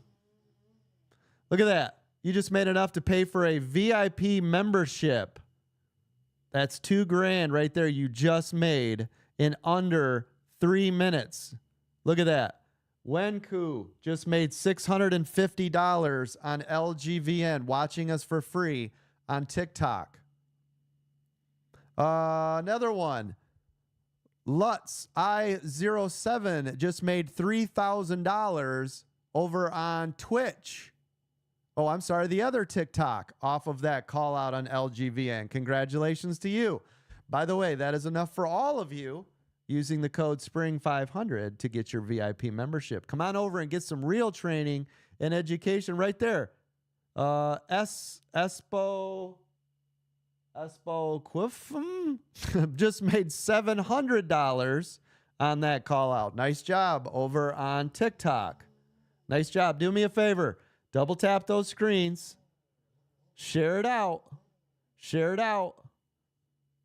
Look at that. You just made enough to pay for a VIP membership. That's $2,000 right there you just made in under 3 minutes. Look at that. Wenku just made $650 on LGVN watching us for free on TikTok. Another one. Lutz I07 just made $3,000 over on Twitch. Oh, I'm sorry, the other TikTok off of that call out on LGVN. Congratulations to you. By the way, that is enough for all of you using the code SPRING500 to get your VIP membership. Come on over and get some real training and education right there. Espo Quifum just made $700 on that call out. Nice job over on TikTok. Nice job. Do me a favor. Double tap those screens. Share it out. Share it out.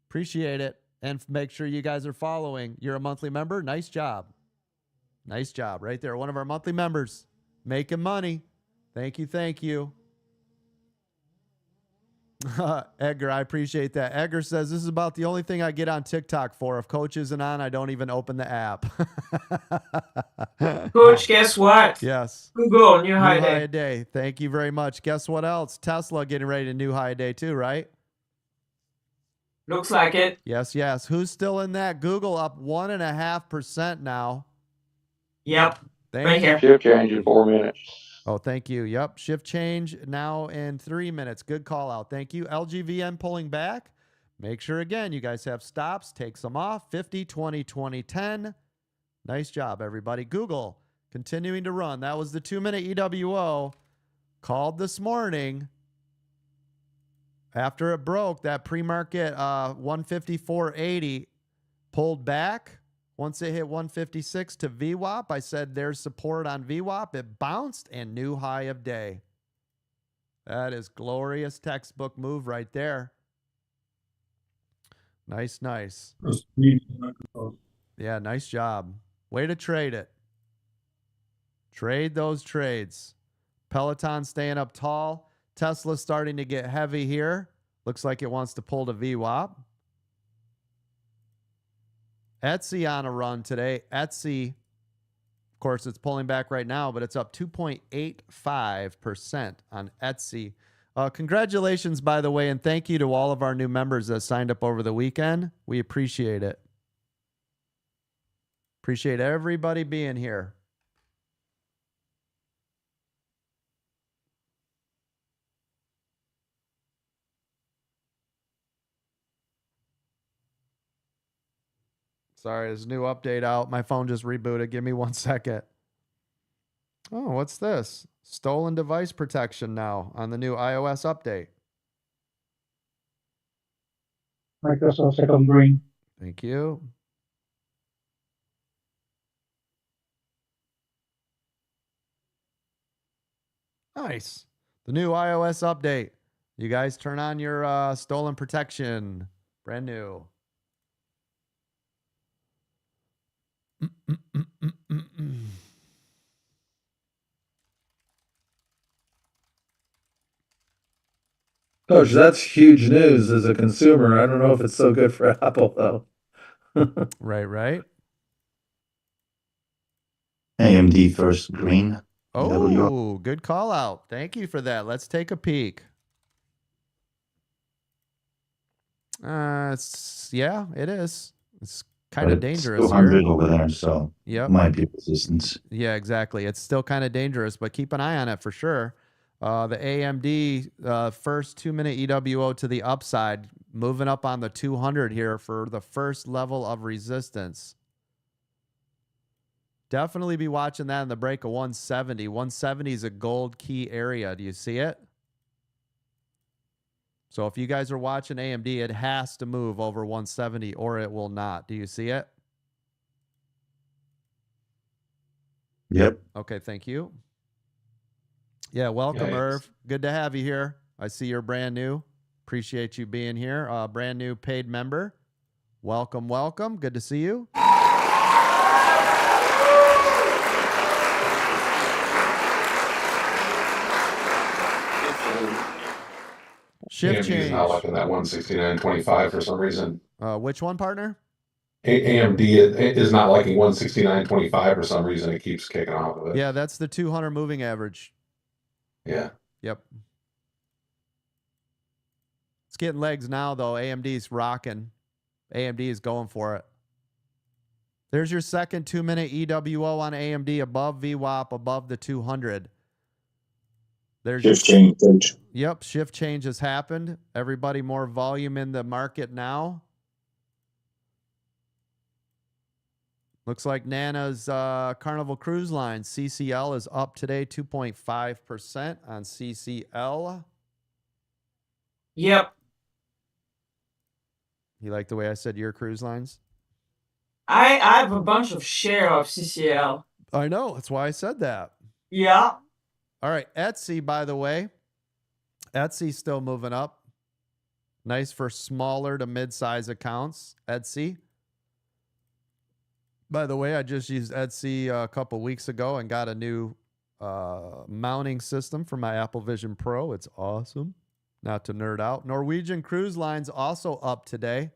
Appreciate it. And make sure you guys are following. You're a monthly member. Nice job. Nice job right there. One of our monthly members making money. Thank you. Thank you. Edgar, I appreciate that. Edgar says, this is about the only thing I get on TikTok for. If Coach isn't on, I don't even open the app. Coach, guess what? Yes. Google new New high high day. a day. Thank you very much. Guess what else? Tesla getting ready to new high a day too, right? Looks like it. Yes, yes. Who's still in that? Google up 1.5% now. Yep. Thank Right you. here. Shift change in 4 minutes. Oh, thank you. Yep. Shift change now in 3 minutes. Good call out. Thank you. LGVN pulling back. Make sure, again, you guys have stops. Take some off. 50, 20, 20, 10. Nice job, everybody. Google continuing to run. That was the 2-minute EWO called this morning. After it broke, that pre-market 154.80 pulled back. Once it hit 156 to VWAP, I said there's support on VWAP. It bounced and new high of day. That is glorious textbook move right there. Nice, nice. Yeah, nice job. Way to trade it. Trade those trades. Peloton staying up tall. Tesla starting to get heavy here. Looks like it wants to pull to VWAP. Etsy on a run today. Etsy, of course, it's pulling back right now, but it's up 2.85% on Etsy. Congratulations, by the way, and thank you to all of our new members that signed up over the weekend. We appreciate it. Appreciate everybody being here. Sorry, there's a new update out. My phone just rebooted. Give me 1 second. Oh, what's this? Stolen device protection now on the new iOS update. Microsoft second green. Thank you. Nice. The new iOS update. You guys turn on your stolen protection. Brand new. Coach, that's huge news as a consumer. I don't know if it's so good for Apple, though. Right. AMD first green. Oh, good call out. Thank you for that. Let's take a peek. Yeah, it is. It's kind of dangerous 200 here. over there, so Yep. might be resistance. Yeah, exactly. It's still kind of dangerous, but keep an eye on it for sure. The AMD first 2-minute EWO to the upside, moving up on the 200 here for the first level of resistance. Definitely be watching that in the break of 170. 170 is a gold key area. Do you see it? So if you guys are watching AMD, it has to move over 170 or it will not. Do you see it? Yep. Okay, thank you. Yeah, welcome, Yikes. Irv. Good to have you here. I see you're brand new. Appreciate you being here. Brand new paid member. Welcome. Good to see you. Shift AMD is not change. liking that 169.25 for some reason. Which one, partner? AMD is not liking 169.25 for some reason. It keeps kicking off of it. Yeah, that's the 200 moving average. Yeah. Yep. It's getting legs now, though. AMD's rocking. AMD is going for it. There's your second 2-minute EWO on AMD above VWAP, above the 200. There's Shift change, coach. Yep, shift change has happened. Everybody more volume in the market now. Looks like Nana's Carnival Cruise Line, CCL, is up today, 2.5% on CCL. Yep. You like the way I said your cruise lines? I have a bunch of share of CCL. I know. That's why I said that. Yeah. All right. Etsy, by the way. Etsy's still moving up. Nice for smaller to mid-size accounts. Etsy. By the way, I just used Etsy a couple weeks ago and got a new mounting system for my Apple Vision Pro. It's awesome. Not to nerd out. Norwegian Cruise Line's also up today.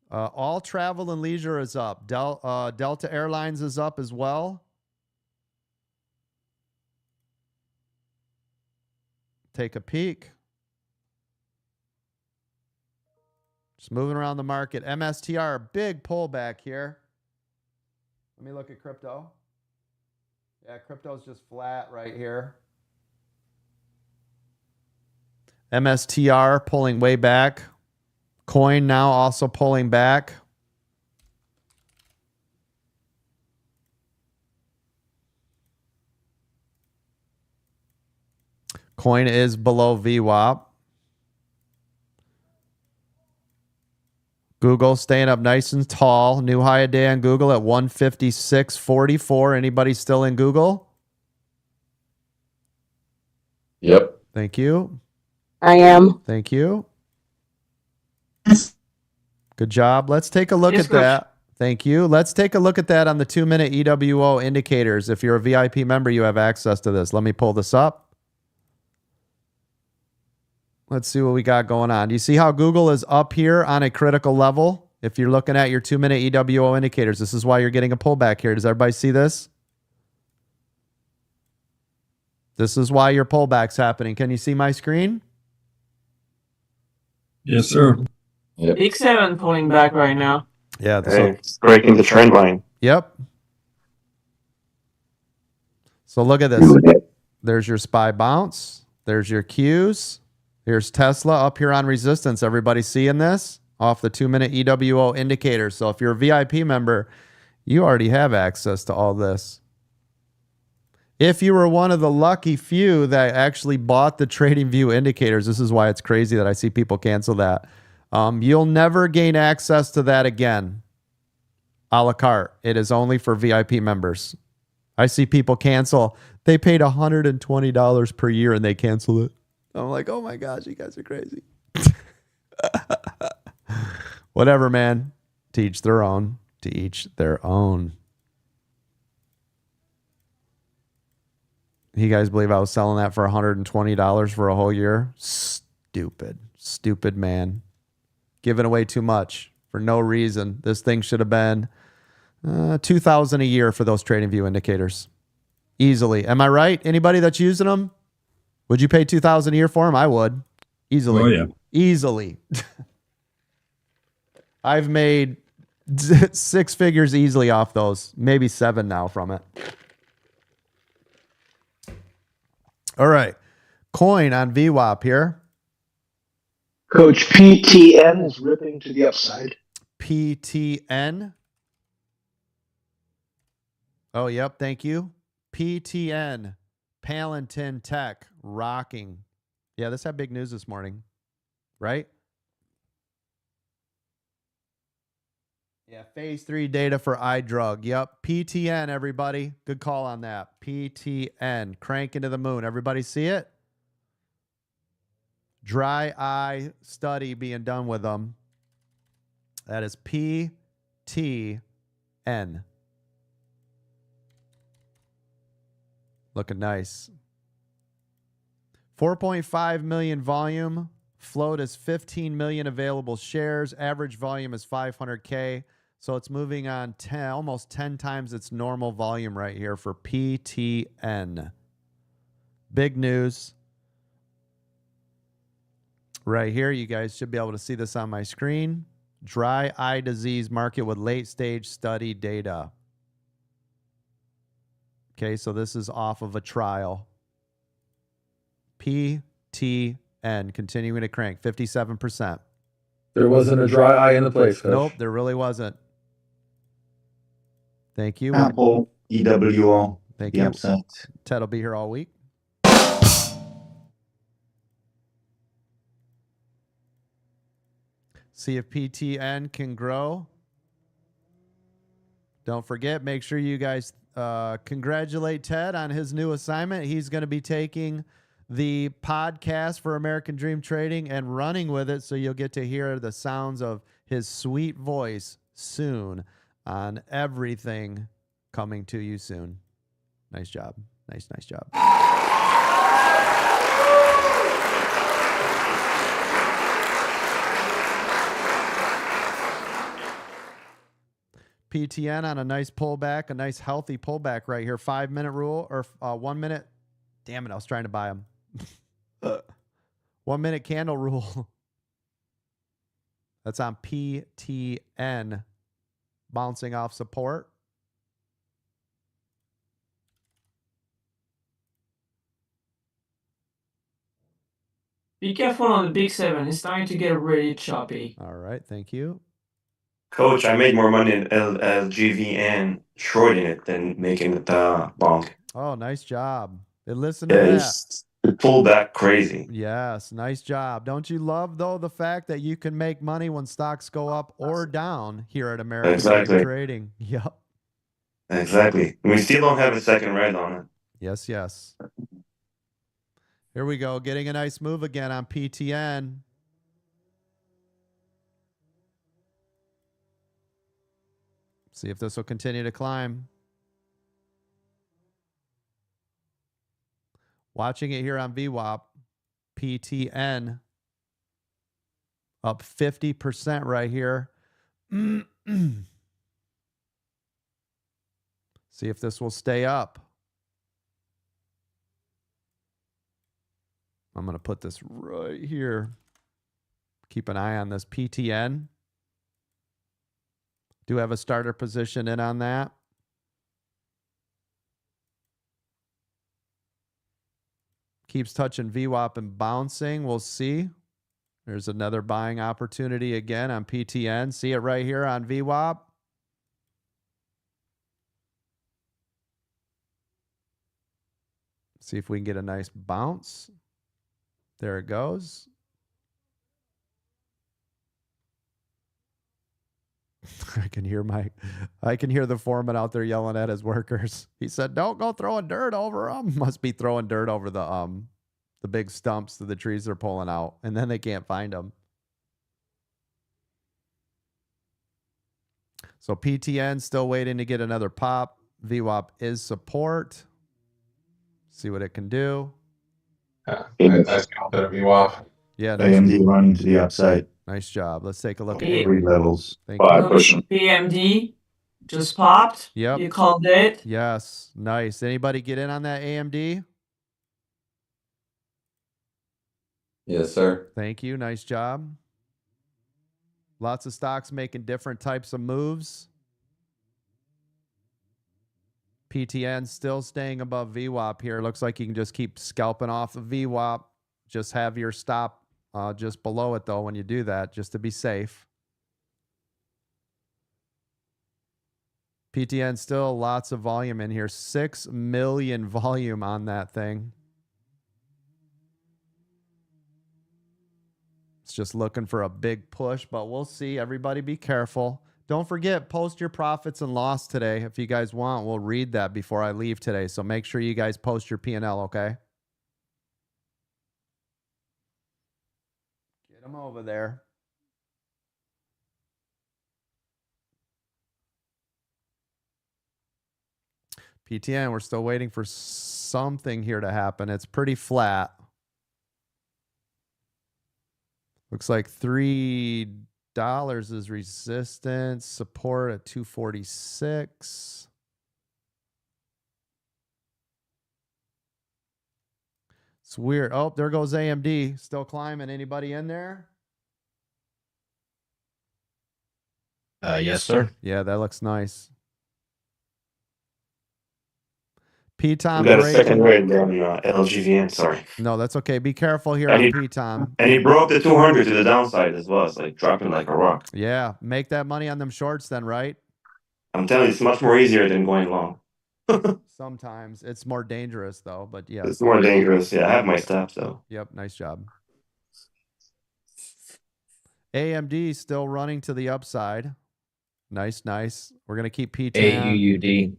All travel and leisure is up. Delta Airlines is up as well. Take a peek. Just moving around the market. MSTR, big pullback here. Let me look at crypto. Yeah, crypto's just flat right here. MSTR pulling way back. Coin now also pulling back. Coin is below VWAP. Google staying up nice and tall. New high a day on Google at 156.44. Anybody still in Google? Yep. Thank you. I am. Thank you. Good job. Let's take a look Yes, at Coach. that. Thank you. Let's take a look at that on the 2-minute EWO indicators. If you're a VIP member, you have access to this. Let me pull this up. Let's see what we got going on. Do you see how Google is up here on a critical level? If you're looking at your 2-minute EWO indicators, this is why you're getting a pullback here. Does everybody see this? This is why your pullback's happening. Can you see my screen? Yes, sir. Yep. Big 7 pulling back right now. Yeah. Hey, it's breaking the trend line. Yep. So look at this. There's your SPY bounce. There's your Qs. Here's Tesla up here on resistance. Everybody seeing this? Off the 2-minute EWO indicator. So if you're a VIP member, you already have access to all this. If you were one of the lucky few that actually bought the TradingView indicators, this is why it's crazy that I see people cancel that. You'll never gain access to that again. A la carte. It is only for VIP members. I see people cancel. They paid $120 per year and they cancel it. I'm like, oh my gosh, you guys are crazy. Whatever, man. To each their own. To each their own. You guys believe I was selling that for $120 for a whole year? Stupid. Stupid man. Giving away too much for no reason. This thing should have been $2,000 a year for those TradingView indicators. Easily. Am I right? Anybody that's using them? Would you pay $2,000 a year for them? I would. Easily. Oh, yeah. Easily. I've made 6 figures easily off those. Maybe 7 now from it. All right. Coin on VWAP here. Coach, PTN is ripping to the upside. PTN. Oh, yep. Thank you. PTN. Palantir Tech. Rocking. Yeah, this had big news this morning. Right? Yeah, phase 3 data for eye drug. Yep. PTN, everybody. Good call on that. PTN. Crank into the moon. Everybody see it? Dry eye study being done with them. That is PTN. Looking nice. 4.5 million volume. Float is 15 million available shares. Average volume is 500K. So it's moving on almost 10 times its normal volume right here for PTN. Big news. Right here, you guys should be able to see this on my screen. Dry eye disease market with late stage study data. Okay, so this is off of a trial. PTN continuing to crank, 57%. There wasn't a dry eye in the place, Coach. Nope, there really wasn't. Thank you. Apple, EWO, Thank the you. upside. Ted will be here all week. See if PTN can grow. Don't forget, make sure you guys congratulate Ted on his new assignment. He's going to be taking the podcast for American Dream Trading and running with it, so you'll get to hear the sounds of his sweet voice soon on everything coming to you soon. Nice job. Nice job. PTN on a nice pullback, a nice healthy pullback right here. 5-minute rule or 1 minute. Damn it, I was trying to buy them. 1 minute candle rule. That's on PTN. Bouncing off support. Be careful on the big 7. It's starting to get really choppy. All right, thank you. Coach, I made more money in LGVN shorting it than making it bonk. Oh, nice job. Listen to that. It pulled back crazy. Yes, nice job. Don't you love, though, the fact that you can make money when stocks go up or down here at American Dream Trading? Yep. Exactly. We still don't have a second red on it. Yes. Here we go. Getting a nice move again on PTN. See if this will continue to climb. Watching it here on VWAP. PTN up 50% right here. See if this will stay up. I'm going to put this right here. Keep an eye on this PTN. Do have a starter position in on that. Keeps touching VWAP and bouncing. We'll see. There's another buying opportunity again on PTN. See it right here on VWAP. See if we can get a nice bounce. There it goes. I can hear the foreman out there yelling at his workers. He said, "Don't go throwing dirt over them." Must be throwing dirt over the big stumps of the trees they're pulling out, and then they can't find them. So PTN still waiting to get another pop. VWAP is support. See what it can do. I scalped it at VWAP. Yeah, nice. AMD running to the upside. Nice job. Let's take a look at Three levels. Thank you. PMD just popped. Yep. You called it. Yes. Nice. Anybody get in on that AMD? Yes, sir. Thank you. Nice job. Lots of stocks making different types of moves. PTN still staying above VWAP here. Looks like you can just keep scalping off of VWAP. Just have your stop just below it, though, when you do that, just to be safe. PTN still lots of volume in here. 6 million volume on that thing. It's just looking for a big push, but we'll see. Everybody be careful. Don't forget, post your profits and loss today. If you guys want, we'll read that before I leave today. So make sure you guys post your P&L, okay? Get them over there. PTN, we're still waiting for something here to happen. It's pretty flat. Looks like $3 is resistance, support at 246. It's weird. Oh, there goes AMD. Still climbing. Anybody in there? Yes, sir. Yeah, that looks nice. P-Tom We got a breaking. second red on LGVN. Sorry. No, that's okay. Be careful here And on he- P-Tom. And he broke the 200 to the downside as well. It's like dropping like a rock. Yeah, make that money on them shorts then, right? I'm telling you, it's much more easier than going long. Sometimes. It's more dangerous, though, but yeah. It's more dangerous. Yeah, I have my stops though. Yep, nice job. AMD still running to the upside. Nice, nice. We're going to keep P-Tam. AUUD.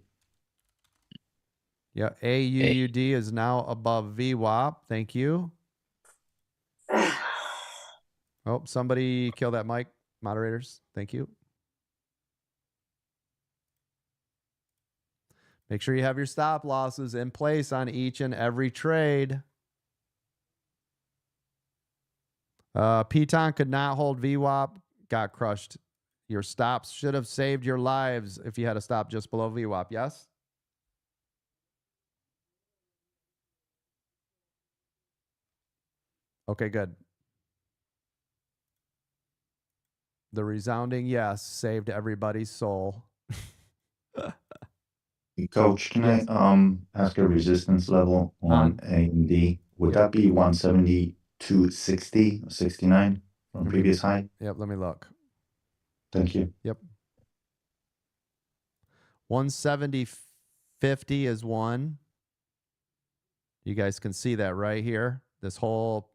Yeah, AUUD is now above VWAP. Thank you. Oh, somebody kill that mic. Moderators, thank you. Make sure you have your stop losses in place on each and every trade. Piton could not hold VWAP. Got crushed. Your stops should have saved your lives if you had a stop just below VWAP. Yes? Okay, good. The resounding yes saved everybody's soul. Coach, can I ask a resistance level on AMD? Would that be 172.60 or 69 from previous high? Yep, let me look. Thank you. Yep. 170.50 is one. You guys can see that right here. This whole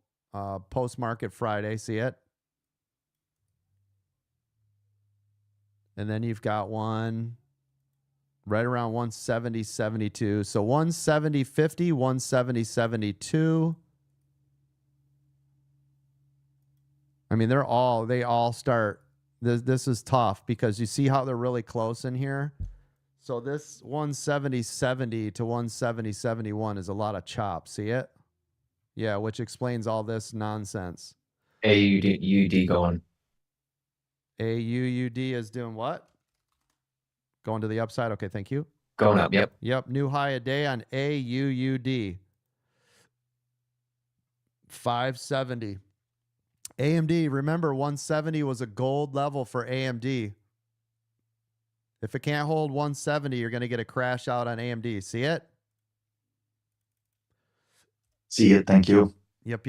post-market Friday, see it? And then you've got one right around 170.72. So 170.50, 170.72. I mean, they all start. This is tough because you see how they're really close in here. So this 170.70 to 170.71 is a lot of chop. See it? Yeah, which explains all this nonsense. AUD going. AUUD is doing what? Going to the upside. Okay, thank you. Going up. Yep. Yep, new high a day on AUUD. 570. AMD, remember 170 was a gold level for AMD. If it can't hold 170, you're going to get a crash out on AMD. See it? See it. Thank you. Yep.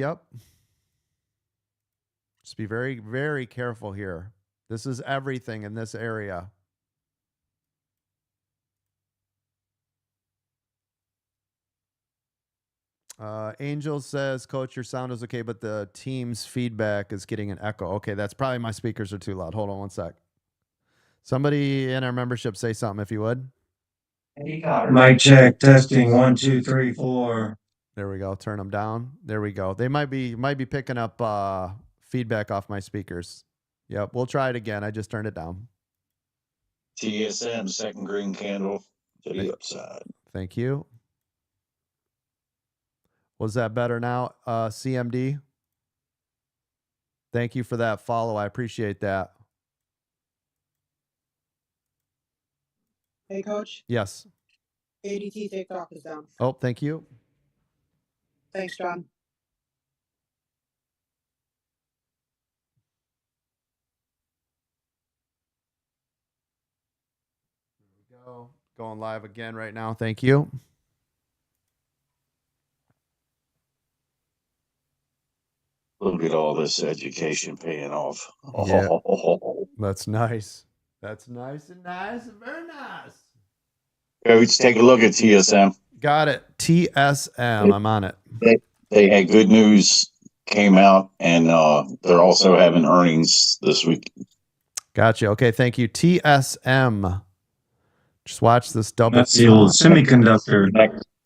Just be very, very careful here. This is everything in this area. Angel says, Coach, your sound is okay, but the team's feedback is getting an echo. Okay, that's probably my speakers are too loud. Hold on one sec. Somebody in our membership say something if you would. Mic check, testing, 1, 2, 3, 4. There we go. Turn them down. There we go. They might be picking up feedback off my speakers. Yep, we'll try it again. I just turned it down. TSM, second green candle to the upside. Thank you. Was that better now, CMD? Thank you for that follow. I appreciate that. Hey, Coach. Yes. ADT TikTok is down. Oh, thank you. Thanks, John. There we go. Going live again right now. Thank you. Look at all this education paying off. Yeah. That's nice. That's nice and very nice. Coach, take a look at TSM. Got it. TSM. I'm on it. They had good news came out, and they're also having earnings this week. Gotcha. Okay, thank you. TSM. Just watch this double. That's the old semiconductor.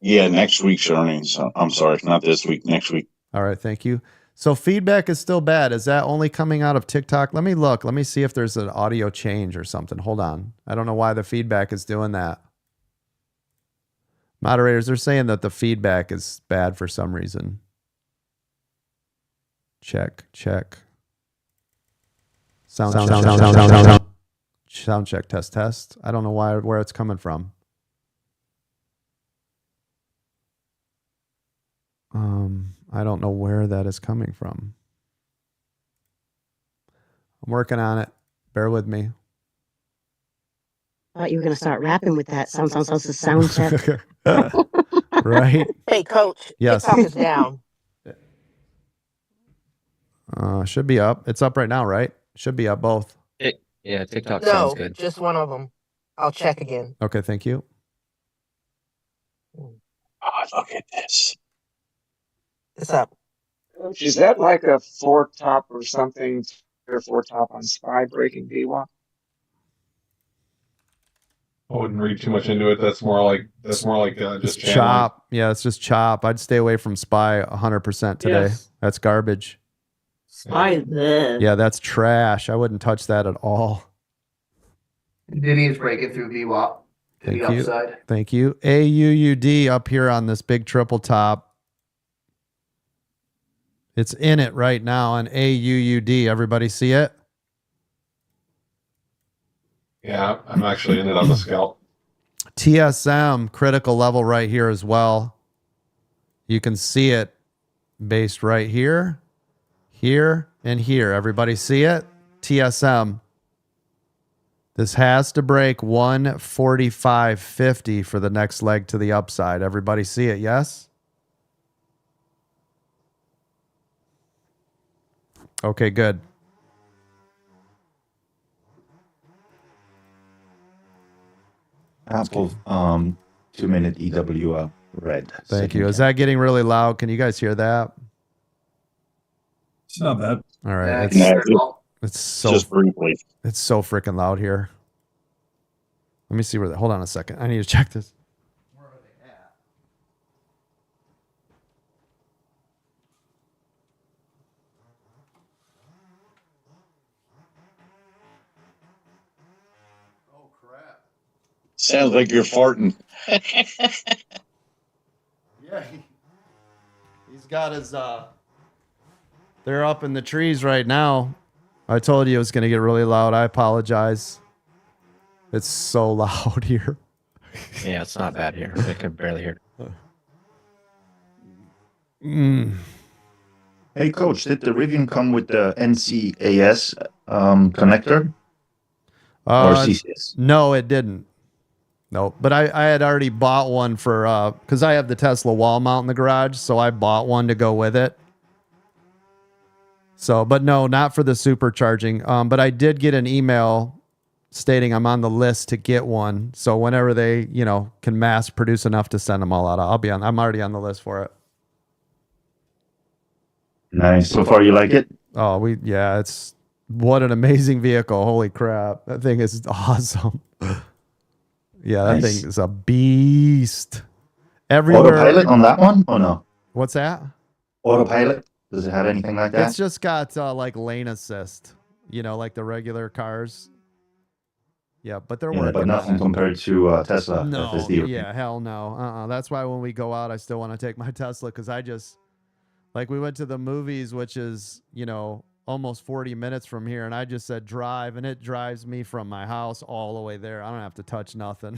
Next week's earnings. I'm sorry, not this week, next week. All right, thank you. So feedback is still bad. Is that only coming out of TikTok? Let me look. Let me see if there's an audio change or something. Hold on. I don't know why the feedback is doing that. Moderators, they're saying that the feedback is bad for some reason. Check. Sound check, test. I don't know where it's coming from. I don't know where that is coming from. I'm working on it. Bear with me. I thought you were going to start rapping with that. Sound check. Right? Hey, Coach. Yes. TikTok is down. Should be up. It's up right now, right? Should be up both. Yeah, TikTok sounds good. Just one of them. I'll check again. Okay, thank you. Oh, look at this. It's up. Coach, is that like a 4-top or something? Or 4-top on SPY breaking VWAP? I wouldn't read too much into it. That's more like just chop. Yeah, it's just chop. I'd stay away from SPY 100% today. Yes. That's garbage. Spy there. Yeah, that's trash. I wouldn't touch that at all. Nvidia is breaking through VWAP to Thank the you. upside. Thank you. AUUD up here on this big triple top. It's in it right now on AUUD. Everybody see it? Yeah, I'm actually in it on the scalp. TSM critical level right here as well. You can see it based right here, here, and here. Everybody see it? TSM. This has to break 145.50 for the next leg to the upside. Everybody see it? Yes? Okay, good. Apple 2-minute EW red. Thank you. Is that getting really loud? Can you guys hear that? It's not bad. All right. It's so just briefly. It's so freaking loud here. Let me see where hold on a second. I need to check this. Where are they at? Oh crap. Sounds like you're farting. Yeah. He's got his they're up in the trees right now. I told you it was going to get really loud. I apologize. It's so loud here. Yeah, it's not bad here. I can barely hear. Hey, Coach, did the Rivian come with the NCAS connector or CCS? No, it didn't. No, but I had already bought one for because I have the Tesla wall mount in the garage, so I bought one to go with it. So, but no, not for the supercharging. But I did get an email stating I'm on the list to get one. So whenever they, can mass produce enough to send them all out, I'm already on the list for it. Nice. So far, you like it? Oh, it's what an amazing vehicle. Holy crap. That thing is awesome. Yeah, that Nice. thing is a beast. Everywhere. Autopilot on that one or no? What's that? Autopilot? Does it have anything like that? It's just got like lane assist, like the regular cars. Yeah, but they're working. But nothing compared to Tesla No, FSD. yeah, hell no. That's why when we go out, I still want to take my Tesla because I just, like, we went to the movies, which is, almost 40 minutes from here, and I just said drive, and it drives me from my house all the way there. I don't have to touch nothing.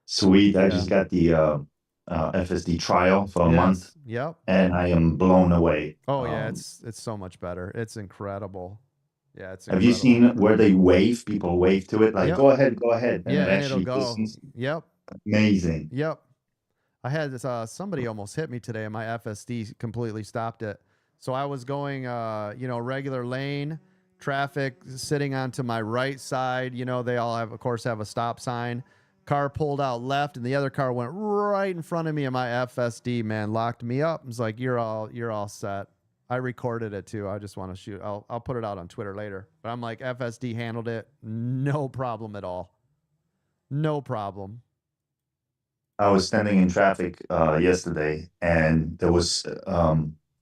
Sweet. I just got the FSD trial for a month. Yep. And I am blown away. Oh yeah, it's so much better. It's incredible. Yeah, it's. Have you seen where they wave? People wave to it like, Yep. go ahead. And Yeah, it and it'll actually go. listens. Yep. Amazing. Yep. I had this. Somebody almost hit me today, and my FSD completely stopped it. So I was going, regular lane, traffic sitting onto my right side. They all have a stop sign. Car pulled out left, and the other car went right in front of me, and my FSD, man, locked me up. It's like, you're all set. I recorded it too. I just want to shoot. I'll put it out on Twitter later. But I'm like, FSD handled it, no problem at all. No problem. I was standing in traffic yesterday, and there was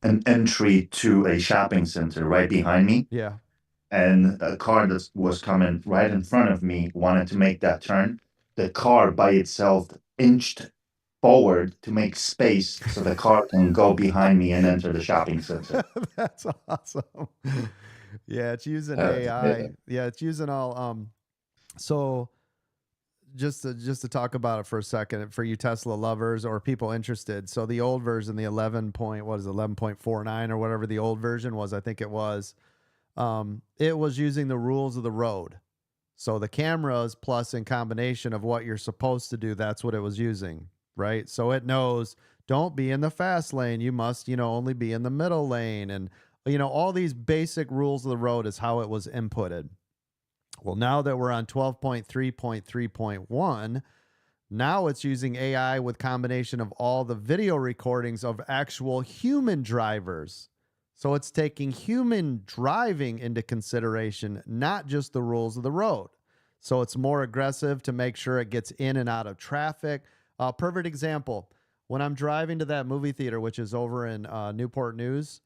an entry to a shopping center right behind me. Yeah. And a car that was coming right in front of me wanted to make that turn. The car by itself inched forward to make space so the car can go behind me and enter the shopping center. That's awesome. Yeah, it's using AI. Yeah, it's using all so just to talk about it for a second for you Tesla lovers or people interested. So the old version, the 11.49 or whatever the old version was, I think it was using the rules of the road. So the cameras plus in combination of what you're supposed to do, that's what it was using, right? So it knows, don't be in the fast lane. You must, only be in the middle lane. And, all these basic rules of the road is how it was inputted. Well, now that we're on 12.3.3.1, now it's using AI with combination of all the video recordings of actual human drivers. So it's taking human driving into consideration, not just the rules of the road. So it's more aggressive to make sure it gets in and out of traffic. Perfect example, when I'm driving to that movie theater, which is over in Newport News,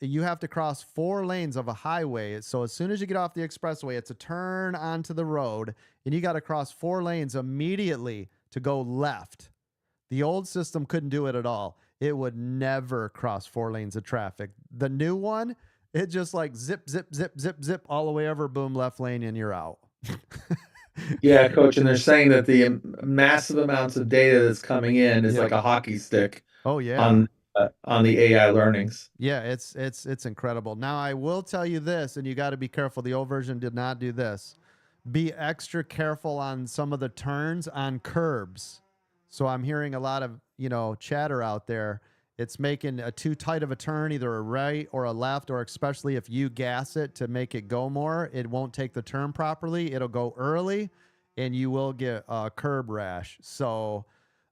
you have to cross 4 lanes of a highway. So as soon as you get off the expressway, it's a turn onto the road, and you got to cross 4 lanes immediately to go left. The old system couldn't do it at all. It would never cross 4 lanes of traffic. The new one, it just like zip, zip, zip, zip, zip all the way over, boom, left lane, and you're out. Yeah, Coach, and they're saying that the massive amounts of data that's coming in is like a hockey stick. Oh yeah. On the AI learnings. Yeah, it's incredible. Now I will tell you this, and you got to be careful. The old version did not do this. Be extra careful on some of the turns on curbs. So I'm hearing a lot of, chatter out there. It's making a too tight of a turn, either a right or a left, or especially if you gas it to make it go more, it won't take the turn properly. It'll go early, and you will get a curb rash. So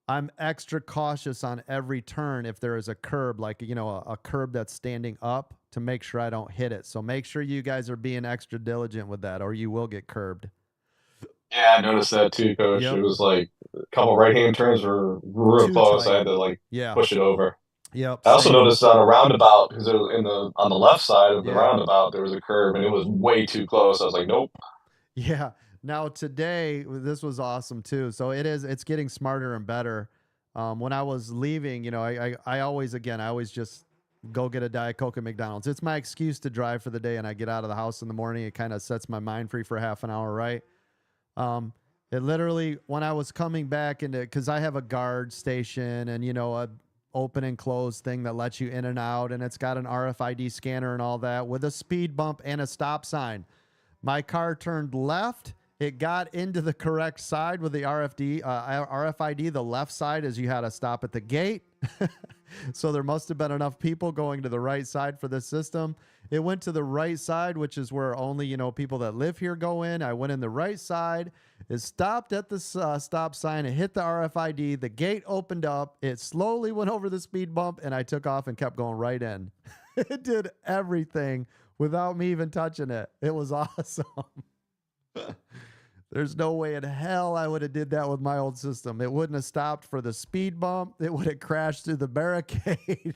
I'm extra cautious on every turn if there is a curb, like, a curb that's standing up, to make sure I don't hit it. So make sure you guys are being extra diligent with that, or you will get curbed. Yeah, I noticed that too, Coach. Yep. It was like a couple right-hand turns were real Too close. tight. I had to Yeah. push it over. Yep. I also same. noticed on a roundabout, because it was on the left side of the roundabout, there was a curve, and it was way too close. I was like, nope. Yeah. Now today, this was awesome too. So it's getting smarter and better. When I was leaving, I always just go get a Diet Coke at McDonald's. It's my excuse to drive for the day, and I get out of the house in the morning. It kind of sets my mind free for half an hour, right? It literally, when I was coming back into, because I have a guard station and, a open and close thing that lets you in and out, and it's got an RFID scanner and all that with a speed bump and a stop sign. My car turned left. It got into the correct side with the RFID. The left side is you had to stop at the gate. So there must have been enough people going to the right side for this system. It went to the right side, which is where only, people that live here go in. I went in the right side. It stopped at the stop sign. It hit the RFID. The gate opened up. It slowly went over the speed bump, and I took off and kept going right in. It did everything without me even touching it. It was awesome. There's no way in hell I would have did that with my old system. It wouldn't have stopped for the speed bump. It would have crashed through the barricade.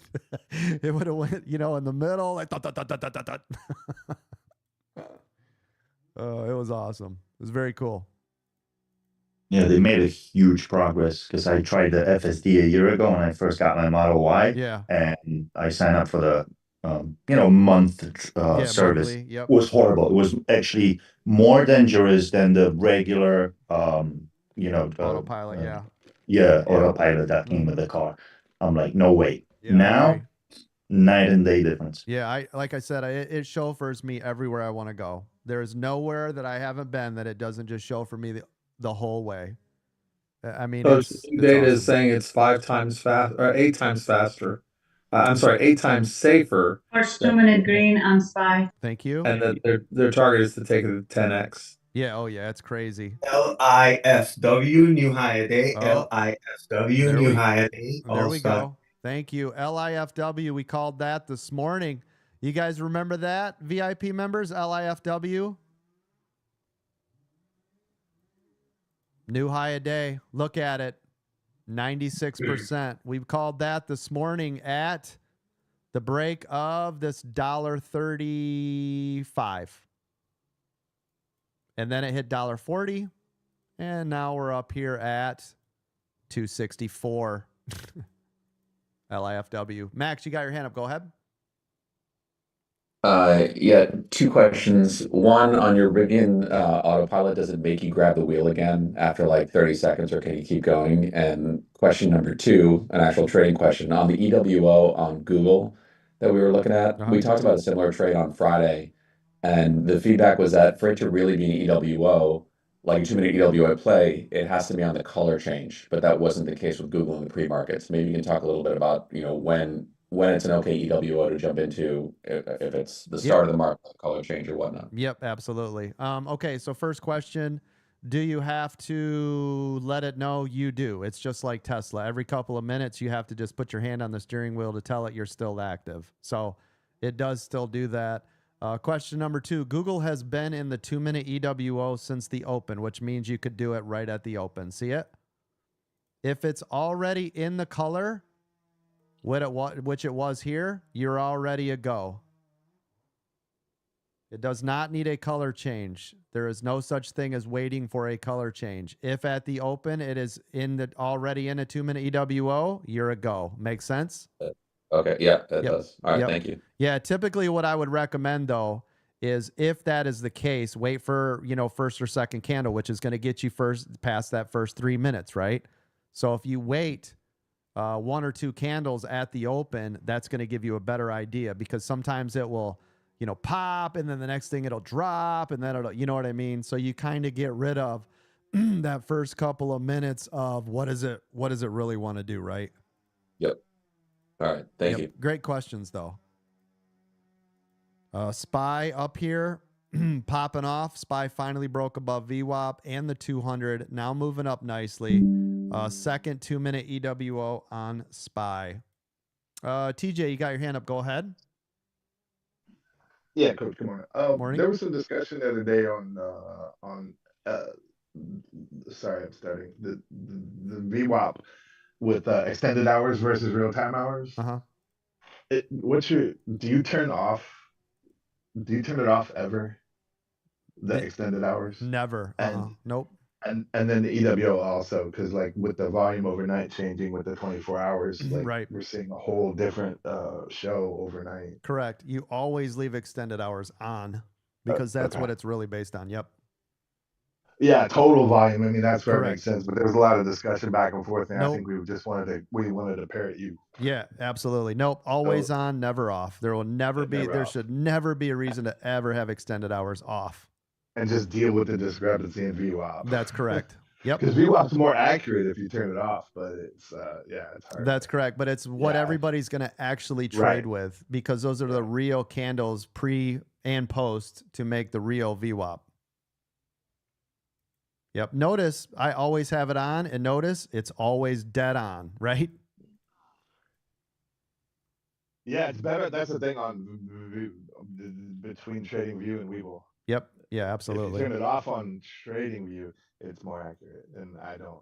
It would have went, in the middle. Like, dot, dot, dot, dot, dot, dot. Oh, it was awesome. It was very cool. Yeah, they made a huge progress because I tried the FSD a year ago when I first got my Model Y. Yeah. And I signed up for the month service. Monthly, yep. It was horrible. It was actually more dangerous than the regular autopilot, autopilot that came with the car. I'm like, no way. Yeah, now, night and day difference. Yeah, like I said, it chauffeurs me everywhere I want to go. There is nowhere that I haven't been that it doesn't just chauffeur me the whole way. I mean, Coach, it's data awesome. is saying it's 5 times fast or 8 times faster. I'm sorry, 8 times safer. First 2-minute green on Spy. Thank you. And that their target is to take it to 10x. Yeah. Oh yeah, it's crazy. LISW new higher day. Oh, LISW new higher day. There we go. Thank you. LIFW. We called that this morning. You guys remember that, VIP members? LIFW. New high a day. Look at it. 96%. We called that this morning at the break of this $1.35. And then it hit $1.40. And now we're up here at $2.64. LIFW. Max, you got your hand up. Go ahead. Yeah, two questions. One, on your Rivian autopilot, does it make you grab the wheel again after like 30 seconds, or can you keep going? And question number two, an actual trading question. On the EWO on Google that we were looking at, we talked about a similar trade on Friday, and the feedback was that for it to really be an EWO, like a 2-minute EWO play, it has to be on the color change, but that wasn't the case with Google in the pre-markets. Maybe you can talk a little bit about, when it's an okay EWO to jump into, if it's the start of the market, color change or whatnot. Yep, absolutely. Okay, so first question, do you have to let it know? You do. It's just like Tesla. Every couple of minutes, you have to just put your hand on the steering wheel to tell it you're still active. So it does still do that. Question number two, Google has been in the 2-minute EWO since the open, which means you could do it right at the open. See it? If it's already in the color, which it was here, you're already a go. It does not need a color change. There is no such thing as waiting for a color change. If at the open it is already in a 2-minute EWO, you're a go. Make sense? Okay, yeah, that does. All right, thank you. Yeah, typically what I would recommend though is if that is the case, wait for, first or second candle, which is going to get you past that first 3 minutes, right? So if you wait 1 or 2 candles at the open, that's going to give you a better idea, because sometimes it will, pop, and then the next thing it'll drop, and then it'll, you know what I mean? So you kind of get rid of that first couple of minutes of what does it really want to do, right? Yep. All right. Thank you. Great questions though. SPY up here, popping off. SPY finally broke above VWAP and the 200. Now moving up nicely. Second 2-minute EWO on SPY. TJ, you got your hand up. Go ahead. Yeah, Coach. Good morning. Morning. There was some discussion the other day on sorry, I'm starting the VWAP with extended hours versus real time hours. Do you turn it off ever? The extended hours? Never. Nope. And then the EWO also, because like with the volume overnight changing with the 24 hours, like Right. we're seeing a whole different show overnight. Correct. You always leave extended hours on because that's Okay. what it's really based on. Yep. Yeah, total volume. I mean, that's where it Correct. makes sense. But there was a lot of discussion back and forth, and I Nope. think we wanted to parrot you. Yeah, absolutely. Nope. Always on, never off. There will never be. Never There off. should never be a reason to ever have extended hours off. And just deal with the discrepancy in VWAP. That's correct. Yep. Because VWAP's more accurate if you turn it off, but it's it's hard. That's correct. But it's what everybody's going to actually trade with because those are the real candles pre and post to make the real VWAP. Yep. Notice I always have it on, and notice it's always dead on, right? Yeah, it's better. That's the thing on between TradingView and Webull. Yep. Yeah, If absolutely. you turn it off on TradingView, it's more accurate, and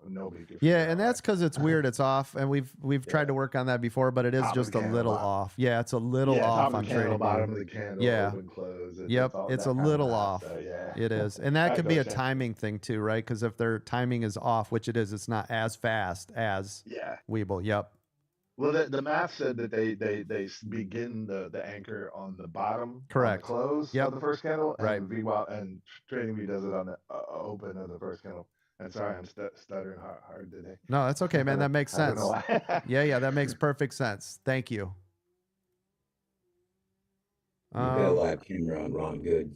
nobody can. Yeah, and that's because it's weird. It's off, and we've tried to work on that before, but it is Top of just the a candle, little bottom. off. Yeah, it's a little Yeah, off top on of the candle, trading. bottom of the candle, Yeah. open, close. Yep, all it's a that kind of little math, off. so, yeah. It is, and that I could be a gotcha. timing thing too, right? Because if their timing is off, which it is, it's not as fast as Webull. Yep. Well, the math said that they begin the anchor on the bottom, Correct. on the close Yep. of the first candle, Right. and VWAP and TradingView does it on the open of the first candle. And sorry, I'm stuttering hard today. No, that's okay, man. That makes I don't sense. know why. yeah, that makes perfect sense. Thank you. You got a live camera on, Ron. Good.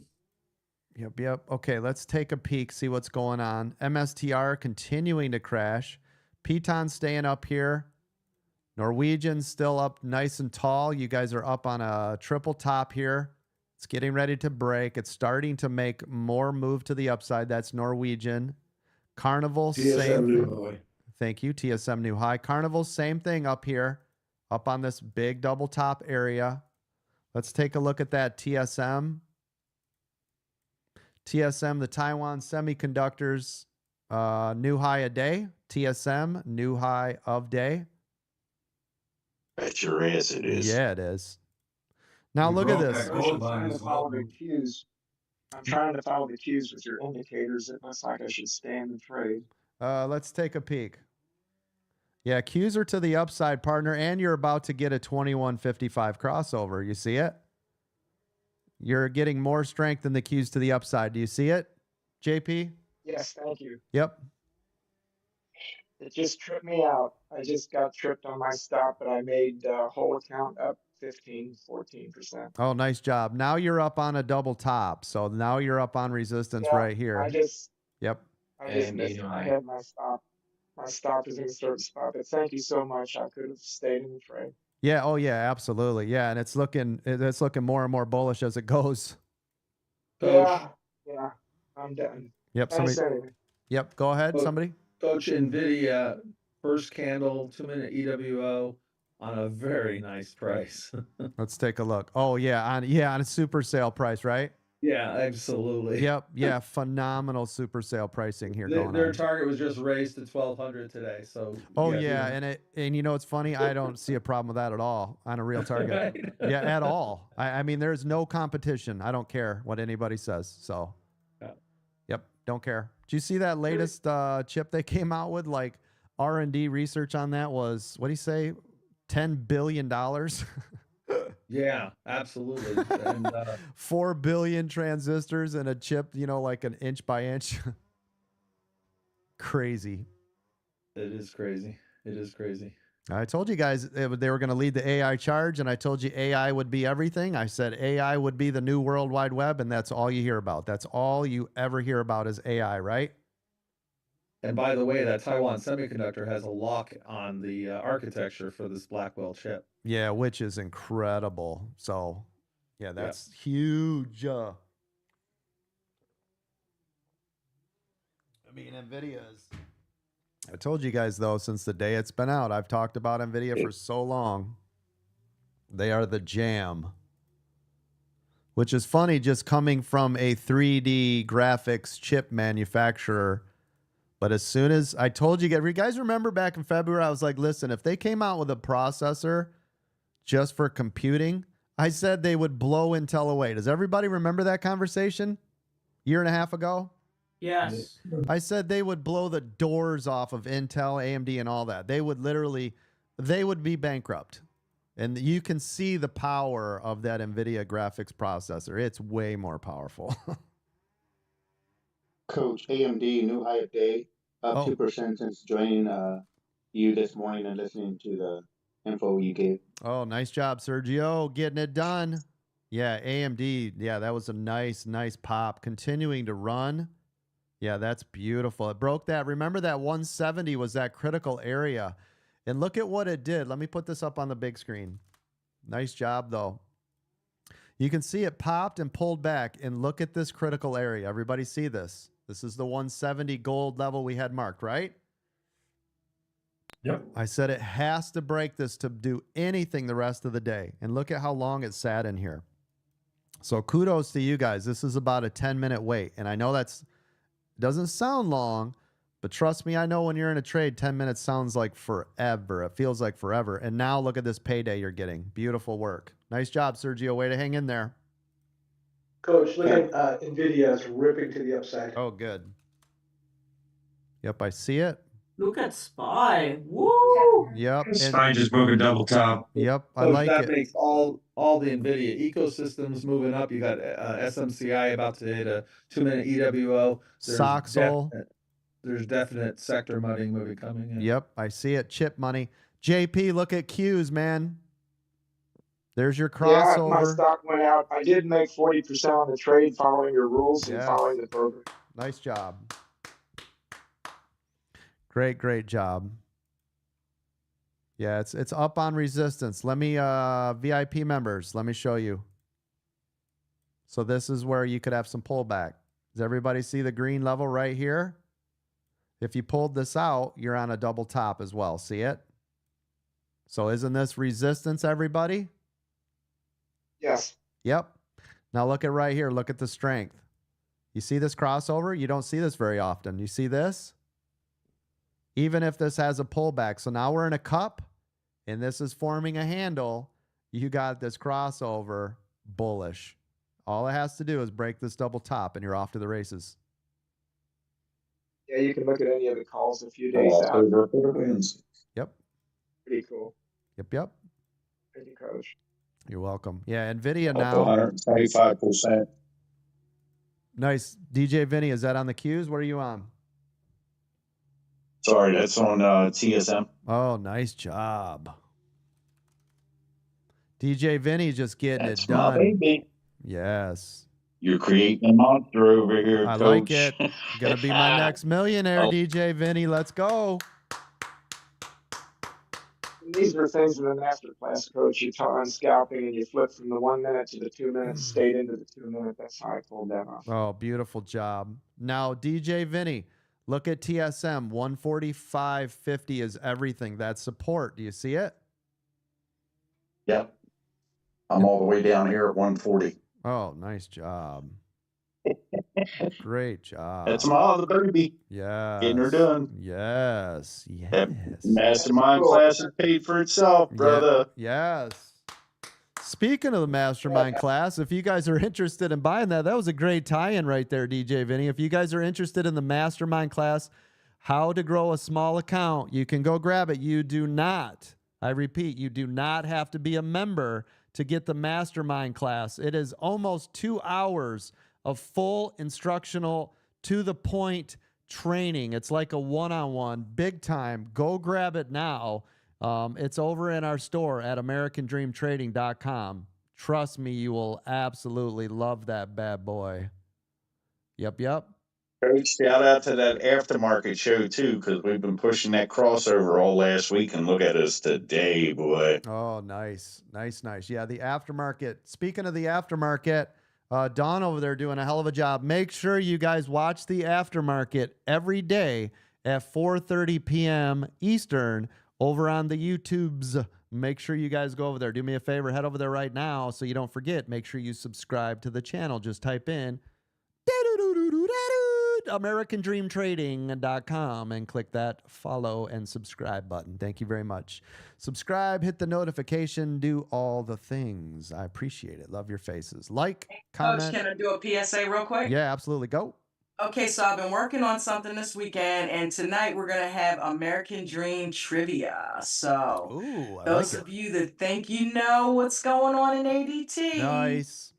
Yep. Okay, let's take a peek, see what's going on. MSTR continuing to crash. Piton staying up here. Norwegian still up nice and tall. You guys are up on a triple top here. It's getting ready to break. It's starting to make more move to the upside. That's Norwegian. Carnival, TSM new same. high. Thank you. TSM new high. Carnival, same thing up here, up on this big double top area. Let's take a look at that TSM. TSM, the Taiwan Semiconductors, new high a day. TSM, new high of day. Bet your ass it is. Yeah, it is. Now look at this. I'm trying to follow the cues. I'm trying to follow the cues with your indicators. It looks like I should stay in the trade. Let's take a peek. Yeah, Qs are to the upside, partner, and you're about to get a 2155 crossover. You see it? You're getting more strength in the Qs to the upside. Do you see it, JP? Yes, thank you. Yep. It just tripped me out. I just got tripped on my stop, but I made whole account up 14%. Oh, nice job. Now you're up on a double top. So now you're up on resistance right here. Yep. I just missed. I had my stop. My stop is in a certain spot, but thank you so much. I could have stayed in the trade. Yeah. Oh, yeah. Absolutely. Yeah, and it's looking more and more bullish as it goes. Yeah. I'm done. Yep. Thanks Somebody. anyway. Yep. Go ahead. Somebody. Coach, NVIDIA, first candle, 2-minute EWO on a very nice price. Let's take a look. Oh, yeah. On a super sale price, right? Yeah, absolutely. Yep. Yeah. Phenomenal super sale pricing here going Their on. target was just raised to 1,200 today. So. Oh yeah, and you know it's funny. I don't see a problem with that at all on a real target. Right. Yeah, at all. I mean, there's no competition. I don't care what anybody says. So. Yeah. Yep. Don't care. Did you see that latest chip they came out with? Like R&D research on that was, what do you say, $10 billion? Yeah, absolutely. And 4 billion transistors and a chip, like an inch by inch. Crazy. it is crazy. It is crazy. I told you guys they were going to lead the AI charge, and I told you AI would be everything. I said AI would be the new World Wide Web, and that's all you hear about. That's all you ever hear about is AI, right? And by the way, that Taiwan Semiconductor has a lock on the architecture for this Blackwell chip. Yeah, which is incredible. So, yeah, that's huge. I mean, NVIDIA's. I told you guys, though, since the day it's been out, I've talked about NVIDIA for so long. They are the jam. Which is funny, just coming from a 3D graphics chip manufacturer. But as soon as I told you guys remember back in February, I was like, listen, if they came out with a processor just for computing, I said they would blow Intel away. Does everybody remember that conversation? Year and a half ago? Yes. I said they would blow the doors off of Intel, AMD, and all that. They would be bankrupt. And you can see the power of that NVIDIA graphics processor. It's way more powerful. Coach, AMD new high of day, up Oh. 2% since joining you this morning and listening to the info you gave. Oh, nice job, Sergio, getting it done. Yeah, AMD. Yeah, that was a nice pop. Continuing to run. Yeah, that's beautiful. It broke that. Remember that 170 was that critical area. And look at what it did. Let me put this up on the big screen. Nice job, though. You can see it popped and pulled back. And look at this critical area. Everybody see this? This is the 170 gold level we had marked, right? Yep. I said it has to break this to do anything the rest of the day. And look at how long it sat in here. So kudos to you guys. This is about a 10-minute wait. And I know doesn't sound long, but trust me, I know when you're in a trade, 10 minutes sounds like forever. It feels like forever. And now look at this payday you're getting. Beautiful work. Nice job, Sergio. Way to hang in there. Coach, look at NVIDIA is ripping to the upside. Oh, good. Yep, I see it. Look at SPY. Woo! Yep. SPY just broke a double top. Yep, I Coach, like that it. makes all the NVIDIA ecosystems moving up. You got SMCI about to hit a 2-minute EWO. There's definite sector money movie coming in. Yep, I see it. Chip money. JP, look at Q's, man. There's your crossover. Yeah, my stock went out. I did make 40% on the trade following your rules and following the broker. Nice job. Great job. Yeah, it's up on resistance. Let me VIP members, let me show you. So this is where you could have some pullback. Does everybody see the green level right here? If you pulled this out, you're on a double top as well. See it? So isn't this resistance, everybody? Yes. Yep. Now look at right here. Look at the strength. You see this crossover? You don't see this very often. You see this? Even if this has a pullback. So now we're in a cup and this is forming a handle. You got this crossover bullish. All it has to do is break this double top and you're off to the races. Yeah, you can look at any of the calls a few days out. Yep. Pretty cool. Yep. Thank you, Coach. You're welcome. Yeah, NVIDIA now. 125%. Nice. DJ Vinny, is that on the Qs? What are you on? Sorry, that's on TSM. Oh, nice job. DJ Vinny just getting That's it done. my baby. Yes. You're creating a monster over here, I Coach. like it. Gonna be my next millionaire, Oh. DJ Vinny. Let's go. And these were things in the masterclass, Coach. You taught on scalping and you flipped from the 1 minute to the 2 minutes, stayed into the 2 minute. That's how I pulled that off. Oh, beautiful job. Now, DJ Vinny, look at TSM. 145.50 is everything. That's support. Do you see it? Yep. I'm all the way down here at 140. Oh, nice job. Great job. That's my other baby. Yes. Getting her done. Yes. That mastermind class has paid for itself, brother. Yes. Speaking of the mastermind class, if you guys are interested in buying that was a great tie-in right there, DJ Vinny. If you guys are interested in the mastermind class, how to grow a small account, you can go grab it. You do not, I repeat, you do not have to be a member to get the mastermind class. It is almost 2 hours of full instructional, to the point training. It's like a one-on-one, big time. Go grab it now. It's over in our store at AmericanDreamTrading.com. Trust me, you will absolutely love that bad boy. Yep. Coach, shout out to that aftermarket show too, because we've been pushing that crossover all last week, and look at us today, boy. Oh, nice. Yeah, the aftermarket. Speaking of the aftermarket, Don over there doing a hell of a job. Make sure you guys watch the aftermarket every day at 4:30 p.m. Eastern over on the YouTubes. Make sure you guys go over there. Do me a favor, head over there right now so you don't forget. Make sure you subscribe to the channel. Just type in AmericanDreamTrading.com and click that follow and subscribe button. Thank you very much. Subscribe, hit the notification, do all the things. I appreciate it. Love your faces. Like, comment. Coach, can I do a PSA real quick? Yeah, absolutely. Go. Okay, so I've been working on something this weekend, and tonight we're gonna have American Dream trivia. So, Ooh, I those like of it. you that think you know what's going on in ADT, Nice.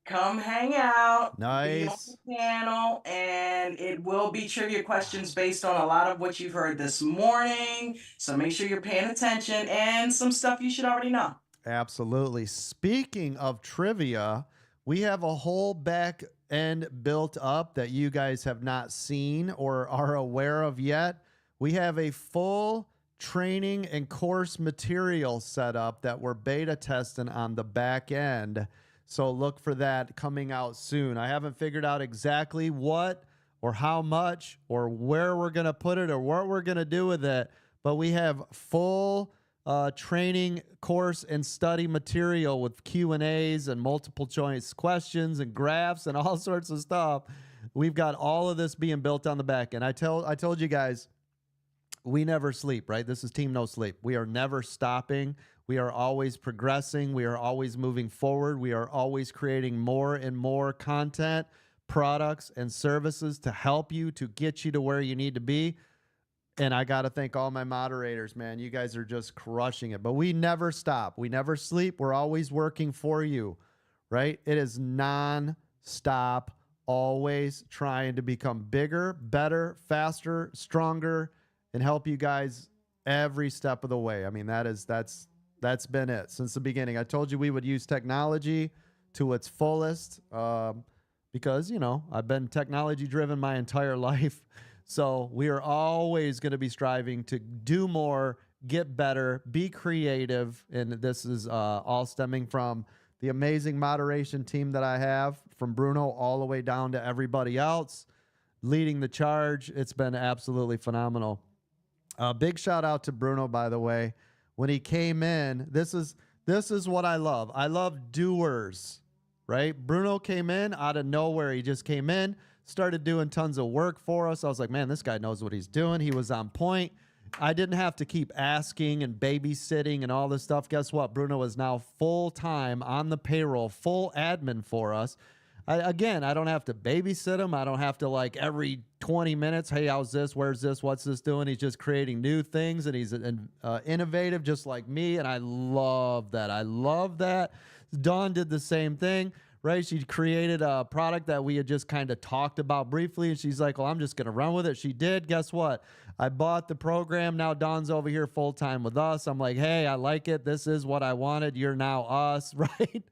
come hang out, be on Nice. the panel, and it will be trivia questions based on a lot of what you've heard this morning. So make sure you're paying attention and some stuff you should already know. Absolutely. Speaking of trivia, we have a whole back end built up that you guys have not seen or are aware of yet. We have a full training and course material set up that we're beta testing on the back end. So look for that coming out soon. I haven't figured out exactly what or how much or where we're going to put it or what we're going to do with it, but we have full training course and study material with Q&As and multiple choice questions and graphs and all sorts of stuff. We've got all of this being built on the back end. I told you guys, we never sleep, right? This is Team No Sleep. We are never stopping. We are always progressing. We are always moving forward. We are always creating more and more content, products, and services to help you, to get you to where you need to be. And I got to thank all my moderators, man. You guys are just crushing it. But we never stop. We never sleep. We're always working for you, right? It is non-stop, always trying to become bigger, better, faster, stronger, and help you guys every step of the way. I mean, that's been it since the beginning. I told you we would use technology to its fullest because, you know, I've been technology driven my entire life. So we are always going to be striving to do more, get better, be creative. And this is all stemming from the amazing moderation team that I have, from Bruno all the way down to everybody else leading the charge. It's been absolutely phenomenal. Big shout out to Bruno, by the way. When he came in, this is what I love. I love doers, right? Bruno came in out of nowhere. He just came in, started doing tons of work for us. I was like, man, this guy knows what he's doing. He was on point. I didn't have to keep asking and babysitting and all this stuff. Guess what? Bruno is now full-time on the payroll, full admin for us. I don't have to babysit him. I don't have to, like, every 20 minutes, hey, how's this? Where's this? What's this doing? He's just creating new things, and he's innovative just like me, and I love that. I love that. Dawn did the same thing, right? She created a product that we had just kind of talked about briefly, and she's like, well, I'm just going to run with it. She did. Guess what? I bought the program. Now Dawn's over here full-time with us. I'm like, hey, I like it. This is what I wanted. You're now us, right?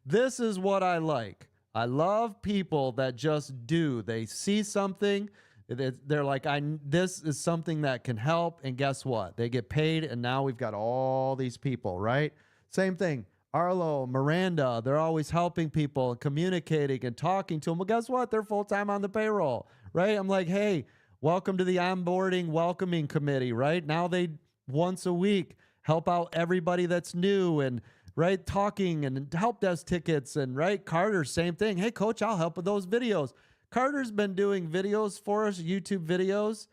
This is what I like. I love people that just do. They see something, they're like, this is something that can help, and guess what? They get paid, and now we've got all these people, right? Same thing. Arlo, Miranda, they're always helping people and communicating and talking to them. Well, guess what? They're full-time on the payroll, right? I'm like, hey, welcome to the onboarding welcoming committee, right? Now they, once a week, help out everybody that's new and right, talking and help desk tickets, and right, Carter, same thing. Hey, coach, I'll help with those videos. Carter's been doing videos for us, YouTube videos,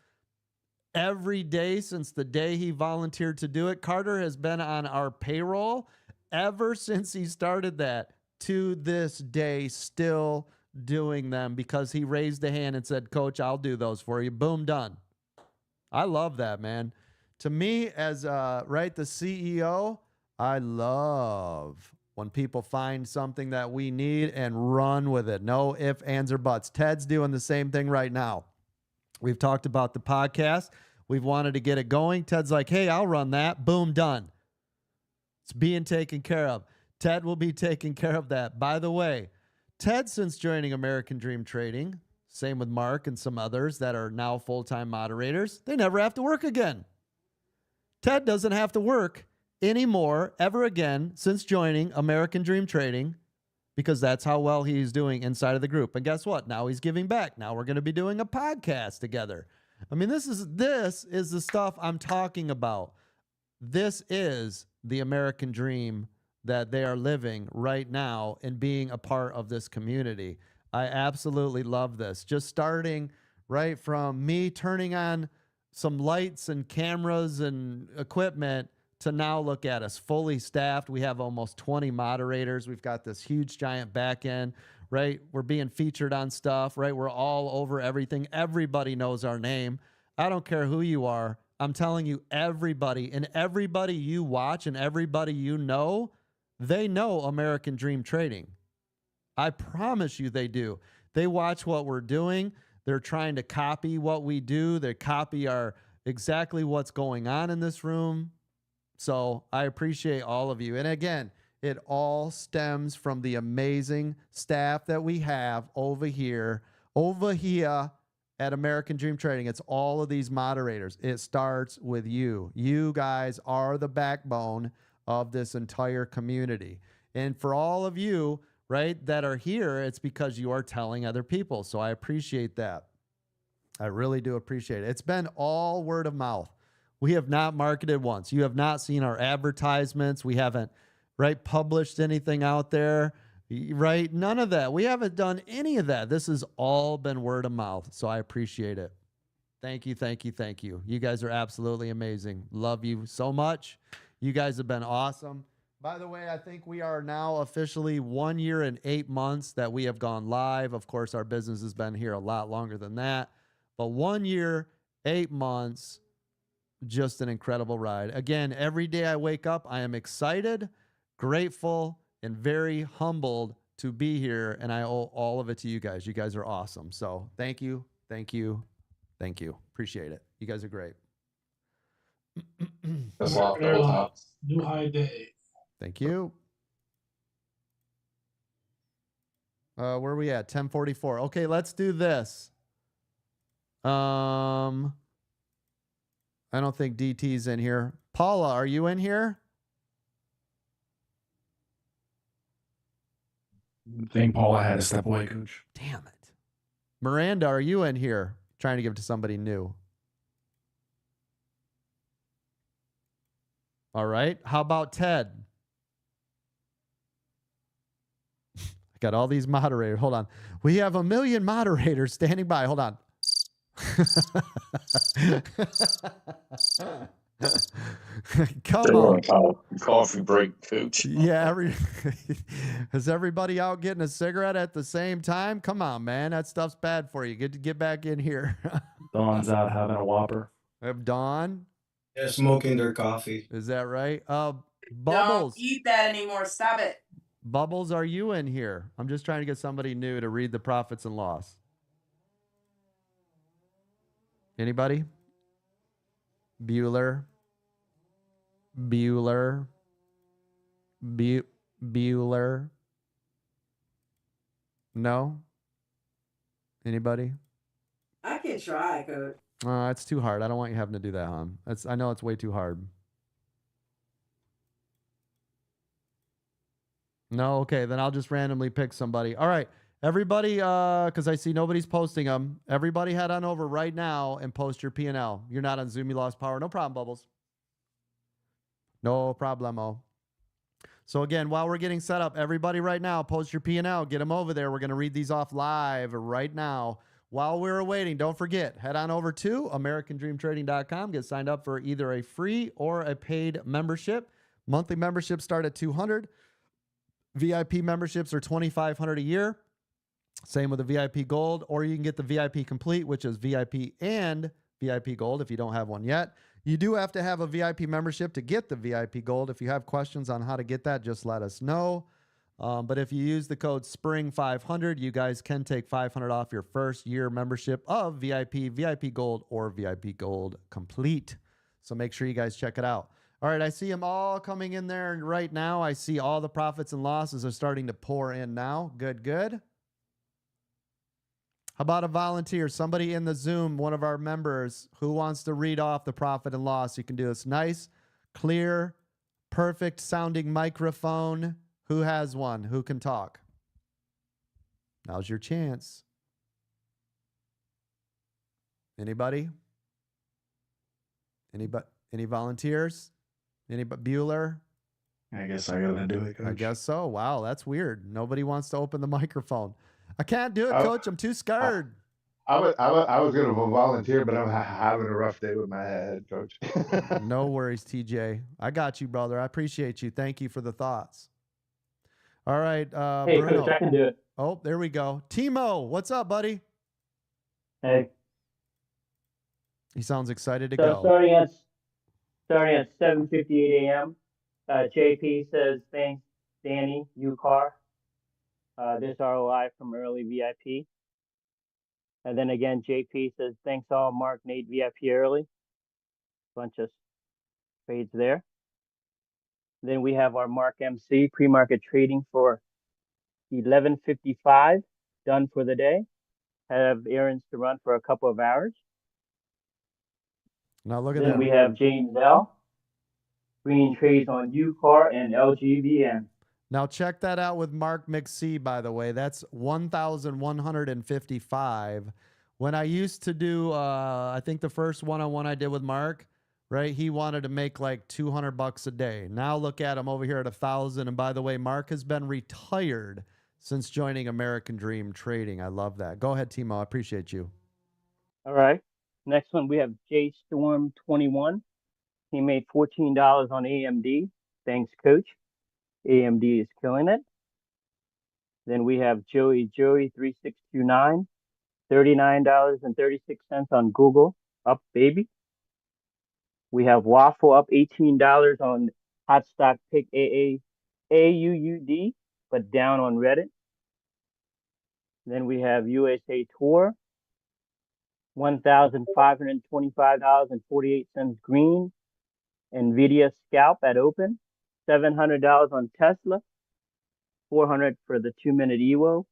every day since the day he volunteered to do it. Carter has been on our payroll ever since he started that, to this day, still doing them because he raised a hand and said, coach, I'll do those for you. Boom, done. I love that, man. To me, as right, the CEO, I love when people find something that we need and run with it. No ifs, ands, or buts. Ted's doing the same thing right now. We've talked about the podcast. We've wanted to get it going. Ted's like, hey, I'll run that. Boom, done. It's being taken care of. Ted will be taking care of that. By the way, Ted, since joining American Dream Trading, same with Mark and some others that are now full-time moderators, they never have to work again. Ted doesn't have to work anymore ever again since joining American Dream Trading, because that's how well he's doing inside of the group. And guess what? Now he's giving back. Now we're going to be doing a podcast together. I mean, this is the stuff I'm talking about. This is the American dream that they are living right now and being a part of this community. I absolutely love this. Just starting right from me turning on some lights and cameras and equipment to now look at us fully staffed. We have almost 20 moderators. We've got this huge giant back end. right? We're being featured on stuff, right? We're all over everything. Everybody knows our name. I don't care who you are. I'm telling you, everybody you watch and everybody you know, they know American Dream Trading. I promise you they do. They watch what we're doing. They're trying to copy what we do. They copy exactly what's going on in this room. So I appreciate all of you. And again, it all stems from the amazing staff that we have over here at American Dream Trading. It's all of these moderators. It starts with you. You guys are the backbone of this entire community. And for all of you, right, that are here, it's because you are telling other people. So I appreciate that. I really do appreciate it. It's been all word of mouth. We have not marketed once. You have not seen our advertisements. We haven't, right, published anything out there, right? None of that. We haven't done any of that. This has all been word of mouth. So I appreciate it. Thank you, thank you, thank you. You guys are absolutely amazing. Love you so much. You guys have been awesome. By the way, I think we are now officially 1 year and 8 months that we have gone live. Of course, our business has been here a lot longer than that. But 1 year, 8 months, just an incredible ride. Again, every day I wake up, I am excited, grateful, and very humbled to be here. And I owe all of it to you guys. You guys are awesome. So thank you, thank you, thank you. Appreciate it. You guys are great. That's off double top. New high day. Thank you. Where are we at? 10:44. Okay, let's do this. I don't think DT's in here. Paula, are you in here? I think Paula had to step away, Coach. Damn it. Miranda, are you in here? Trying to give it to somebody new. All right. How about Ted? I got all these moderators. Hold on. We have 1 million moderators standing by. Hold on. Come on. Coffee break, Coach. Yeah. Is everybody out getting a cigarette at the same time? Come on, man. That stuff's bad for you. Get back in here. Dawn's out having a Whopper. Have Dawn? They're smoking their coffee. Is that right? Don't Bubbles. eat that anymore. Stop it. Bubbles, are you in here? I'm just trying to get somebody new to read the profits and loss. Anybody? Bueller. No? Anybody? I can try, Coach. It's too hard. I don't want you having to do that, hon. I know it's way too hard. No? Okay, then I'll just randomly pick somebody. All right. Everybody, because I see nobody's posting them. Everybody head on over right now and post your P&L. You're not on Zoom, you lost power. No problem, Bubbles. No problemo. So again, while we're getting set up, everybody right now, post your P&L. Get them over there. We're going to read these off live right now. While we're waiting, don't forget, head on over to AmericanDreamTrading.com. Get signed up for either a free or a paid membership. Monthly memberships start at $200. VIP memberships are $2,500 a year. Same with the VIP Gold, or you can get the VIP Complete, which is VIP and VIP Gold if you don't have one yet. You do have to have a VIP membership to get the VIP Gold. If you have questions on how to get that, just let us know. But if you use the code SPRING500, you guys can take $500 off your first year membership of VIP, VIP Gold, or VIP Gold Complete. So make sure you guys check it out. All right, I see them all coming in there right now. I see all the profits and losses are starting to pour in now. Good, good. How about a volunteer? Somebody in the Zoom, one of our members who wants to read off the profit and loss. You can do this. Nice, clear, perfect sounding microphone. Who has one? Who can talk? Now's your chance. Anybody? Any volunteers? Anybody? Bueller? I guess I gotta do it, Coach. I guess so. Wow, that's weird. Nobody wants to open the microphone. I can't do it, Coach. I'm too scared. I was going to volunteer, but I'm having a rough day with my head, Coach. No worries, TJ. I got you, brother. I appreciate you. Thank you for the thoughts. All right, Hey, Bruno. Coach, I can do it. Oh, there we go. Timo, what's up, buddy? Hey. He sounds excited to So go. starting at 7:58 a.m. JP says thanks, Danny, UCAR. This ROI from early VIP. And then again, JP says thanks all, Mark, Nate, VIP early. Bunch of trades there. Then we have our Mark MC pre-market trading for 11:55, done for the day. Have errands to run for a couple of hours. Now look at Then that. we have James L. Green trades on UCAR and LGVN. Now check that out with Mark McC, by the way. That's 1,155. When I used to do, I think the first one-on-one I did with Mark, right? He wanted to make like $200 a day. Now look at him over here at 1,000. And by the way, Mark has been retired since joining American Dream Trading. I love that. Go ahead, Timo. I appreciate you. All right. Next one, we have J Storm 21. He made $14 on AMD. Thanks, Coach. AMD is killing it. Then we have Joey 3629, $39.36 on Google. Up, baby. We have Waffle up $18 on Hot Stock Pick AUUD, but down on Reddit. Then we have USA Tour, $1,525.48 green. NVIDIA Scalp at open, $700 on Tesla, $400 for the 2-minute EWO,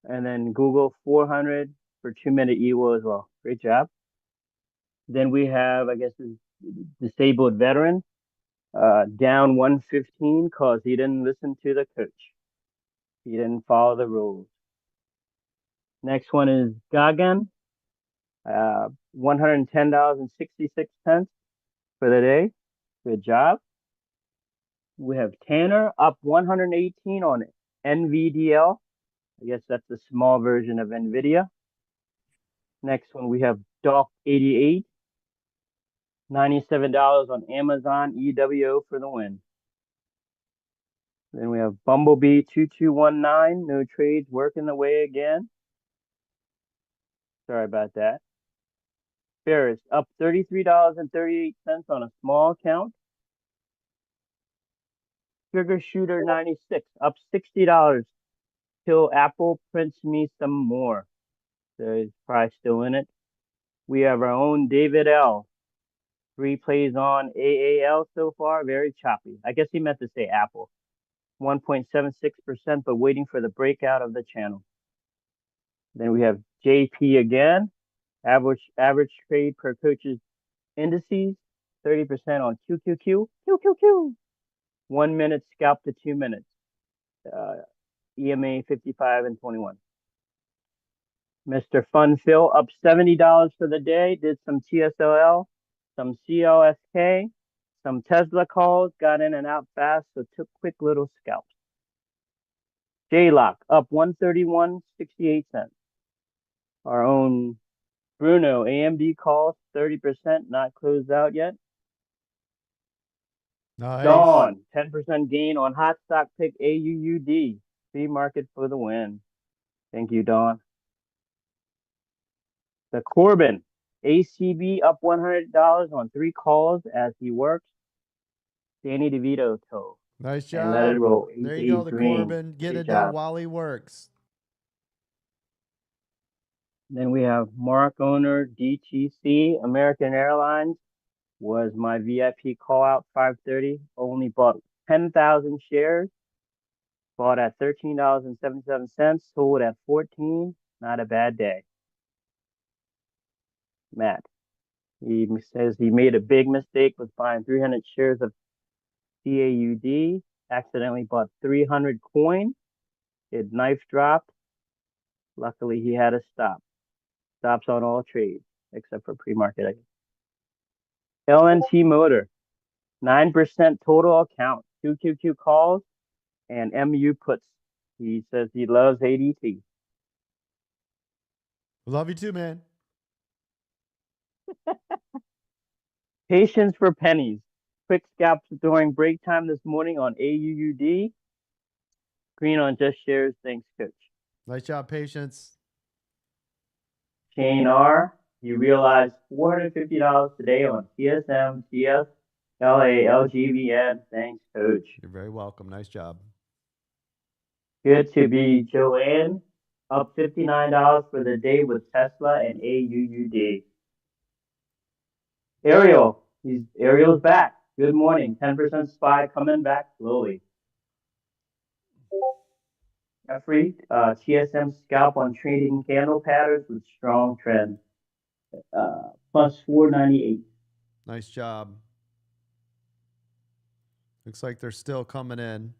and then Google $400 for 2-minute EWO as well. Great job. Then we have, I guess, disabled veteran, down 115 because he didn't listen to the coach. He didn't follow the rules. Next one is Gagan, $110.66 for the day. Good job. We have Tanner up 118 on NVDL. I guess that's a small version of NVIDIA. Next one, we have Dolph 88, $97 on Amazon EWO for the win. Then we have Bumblebee 2219, no trades, working the way again. Sorry about that. Ferris up $33.38 on a small account. Trigger Shooter 96 up $60 till Apple prints me some more. So he's probably still in it. We have our own David L. 3 plays on AAL so far, very choppy. I guess he meant to say Apple. 1.76%, but waiting for the breakout of the channel. Then we have JP again. Average trade per coach's indices, 30% on QQQ. QQQ. 1 minute scalp to 2 minutes. EMA 55 and 21. Mr. Fun Phil up $70 for the day. Did some TSLL, some CLSK, some Tesla calls, got in and out fast, so took quick little scalps. JLock up 131.68 cents. Our own Bruno AMD calls 30%, not closed out yet. Nice. Dawn 10% gain on Hot Stock Pick AUUD. Free market for the win. Thank you, Dawn. The Corbin ACB up $100 on 3 calls as he works. Danny DeVito toe. Nice job. And let it roll. There you go, the green. Corbin. Get Great it done job. while he works. Then we have Mark Owner DTC. American Airlines was my VIP call out 5:30. Only bought 10,000 shares. Bought at $13.77. Sold at $14. Not a bad day. Matt. He says he made a big mistake with buying 300 shares of CAUD. Accidentally bought 300 coin. It knife dropped. Luckily, he had a stop. Stops on all trades except for pre-market. LNT Motor, 9% total account, 2 QQ calls, and MU puts. He says he loves ADT. Love you too, man. Patience for pennies. Quick scalps during break time this morning on AUUD. Green on just shares. Thanks, Coach. Nice job, Patience. Shane R., you realized $450 today on TSM, TF, LA, LGVN. Thanks, Coach. You're very welcome. Nice job. Good to be Joanne. Up $59 for the day with Tesla and AUUD. Ariel's back. Good morning. 10% SPY coming back slowly. Jeffrey, TSM scalp on trading candle patterns with strong trend. Plus 498. Nice job. Looks like they're still coming in.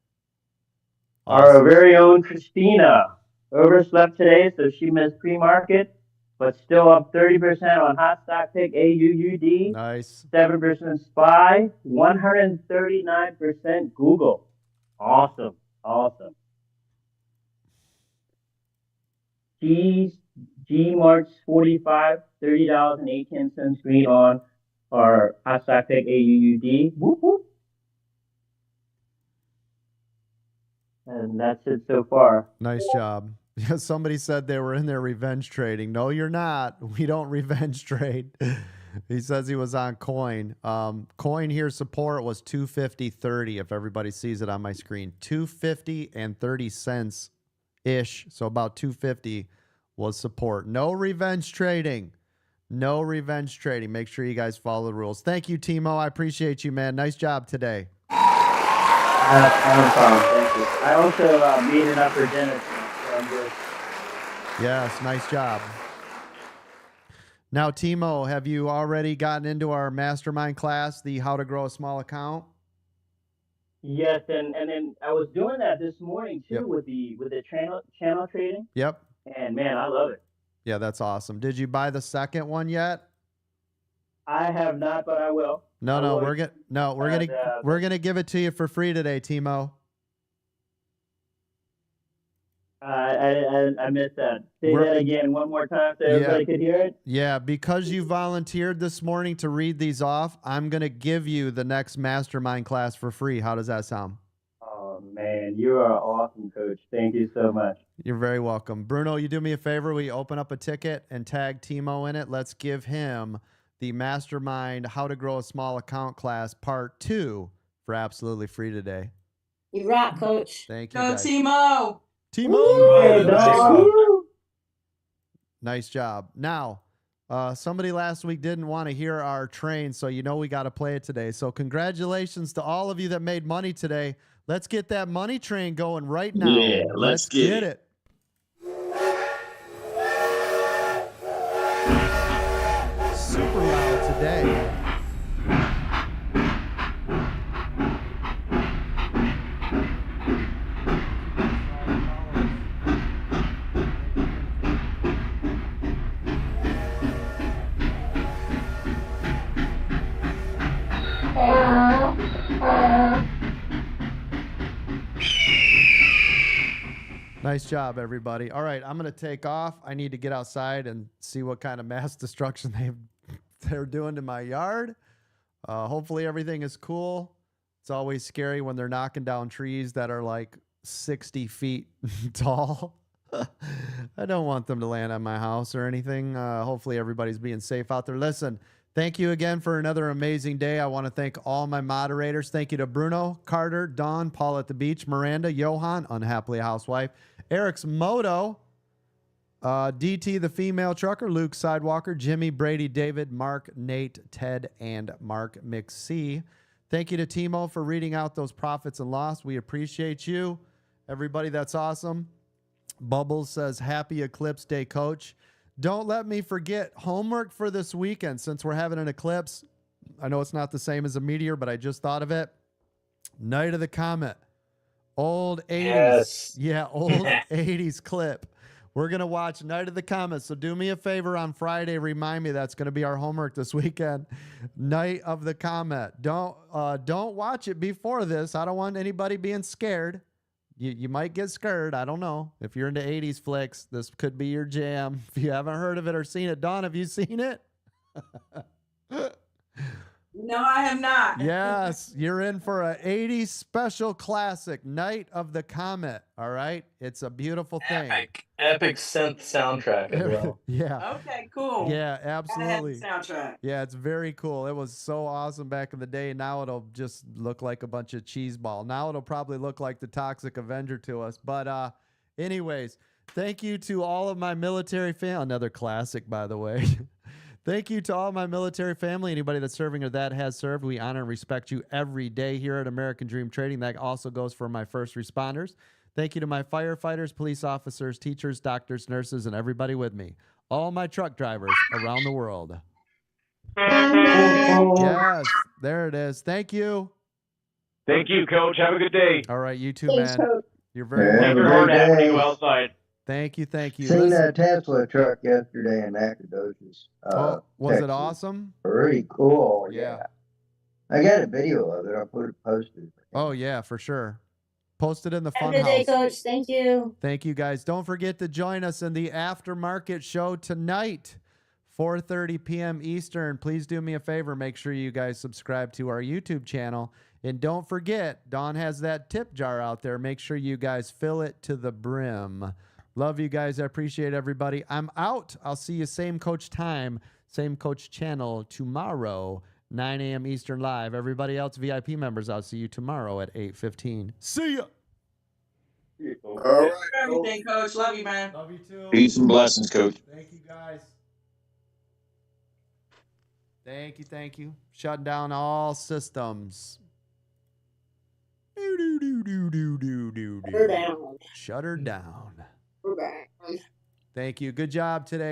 Our very own Christina overslept today, so she missed pre-market, but still up 30% on hot stock pick AUUD. Nice. 7% SPY, 139% Google. Awesome. G March 45, $30.18 green on our hot stock pick AUUD. Whoop, whoop. And that's it so far. Nice job. Somebody said they were in there revenge trading. No, you're not. We don't revenge trade. He says he was on coin. Coin here support was 250.30 if everybody sees it on my screen. 250 and 30 cents ish. So about 250 was support. No revenge trading. No revenge trading. Make sure you guys follow the rules. Thank you, Timo. I appreciate you, man. Nice job today. No problem. Thank you. I also made enough for dinner, so I'm good. Yes, nice job. Now, Timo, have you already gotten into our mastermind class, the How to Grow a Small Account? Yes, and then I was doing that this morning too with the channel trading. Yep. And man, I love it. Yeah, that's awesome. Did you buy the second one yet? I have not, but I will. We're gonna give it to you for free today, Timo. I missed that. Say that again one more time so everybody could hear it. Yeah, because you volunteered this morning to read these off, I'm gonna give you the next mastermind class for free. How does that sound? Oh man, you are awesome, Coach. Thank you so much. You're very welcome. Bruno, you do me a favor. We open up a ticket and tag Timo in it. Let's give him the Mastermind How to Grow a Small Account class part 2 for absolutely free today. You rock, Coach. Thank you, Go guys. Timo! Timo! Nice job. Now, somebody last week didn't want to hear our train, so you know we got to play it today. So congratulations to all of you that made money today. Let's get that money train going right now. Yeah, let's get it. Super loud today. Nice job, everybody. All right, I'm going to take off. I need to get outside and see what kind of mass destruction they're doing to my yard. Hopefully everything is cool. It's always scary when they're knocking down trees that are like 60 feet tall. I don't want them to land on my house or anything. Hopefully everybody's being safe out there. Listen, thank you again for another amazing day. I want to thank all my moderators. Thank you to Bruno, Carter, Dawn, Paul at the beach, Miranda, Johan, unhappily housewife, Eric's Moto, DT, the female trucker, Luke Sidewalker, Jimmy, Brady, David, Mark, Nate, Ted, and Mark McC. Thank you to Timo for reading out those profits and loss. We appreciate you. Everybody, that's awesome. Bubbles says, happy Eclipse Day, Coach. Don't let me forget homework for this weekend since we're having an eclipse. I know it's not the same as a meteor, but I just thought of it. Night of the Comet. Old 80s. Yes. Yeah, old 80s clip. We're going to watch Night of the Comet. So do me a favor on Friday. Remind me that's going to be our homework this weekend. Night of the Comet. Don't watch it before this. I don't want anybody being scared. You might get scared. I don't know. If you're into 80s flicks, this could be your jam. If you haven't heard of it or seen it. Dawn, have you seen it? No, I have not. Yes, you're in for a 80s special classic, Night of the Comet. All right, it's a beautiful thing. Epic synth soundtrack as well. Yeah. Okay, cool. Yeah, Gotta have the absolutely. soundtrack. Yeah, it's very cool. It was so awesome back in the day. Now it'll just look like a bunch of cheese ball. Now it'll probably look like the Toxic Avenger to us. But anyways, thank you to all of my military family. Another classic, by the way. Thank you to all my military family, anybody that's serving or that has served. We honor and respect you every day here at American Dream Trading. That also goes for my first responders. Thank you to my firefighters, police officers, teachers, doctors, nurses, and everybody with me. All my truck drivers around the world. Yes, there it is. Thank you. Thank you, Coach. Have a good day. All right, you too, Thanks, man. Coach. You're very Keep your welcome. heart happy when you go outside. Thank you, thank you. Seen Listen- that Tesla truck yesterday in Nacogdoches. was it Texas. awesome? Pretty cool. Yeah. I got a video of it. I'll put it posted. Oh, yeah, for sure. Post it in the Have fun a good day, house. Coach. Thank you. Thank you, guys. Don't forget to join us in the aftermarket show tonight, 4:30 p.m. Eastern. Please do me a favor. Make sure you guys subscribe to our YouTube channel. And don't forget, Dawn has that tip jar out there. Make sure you guys fill it to the brim. Love you guys. I appreciate everybody. I'm out. I'll see you same coach time, same coach channel tomorrow, 9 a.m. Eastern live. Everybody else, VIP members, I'll see you tomorrow at 8:15. See ya. All Thank you for everything, Coach. Love you, man. Love you too. Peace and blessings, Coach. Thank you, guys. Thank you, thank you. Shutting down all systems. Shut her down. Shut her down. We're back. Thank you. Good job today.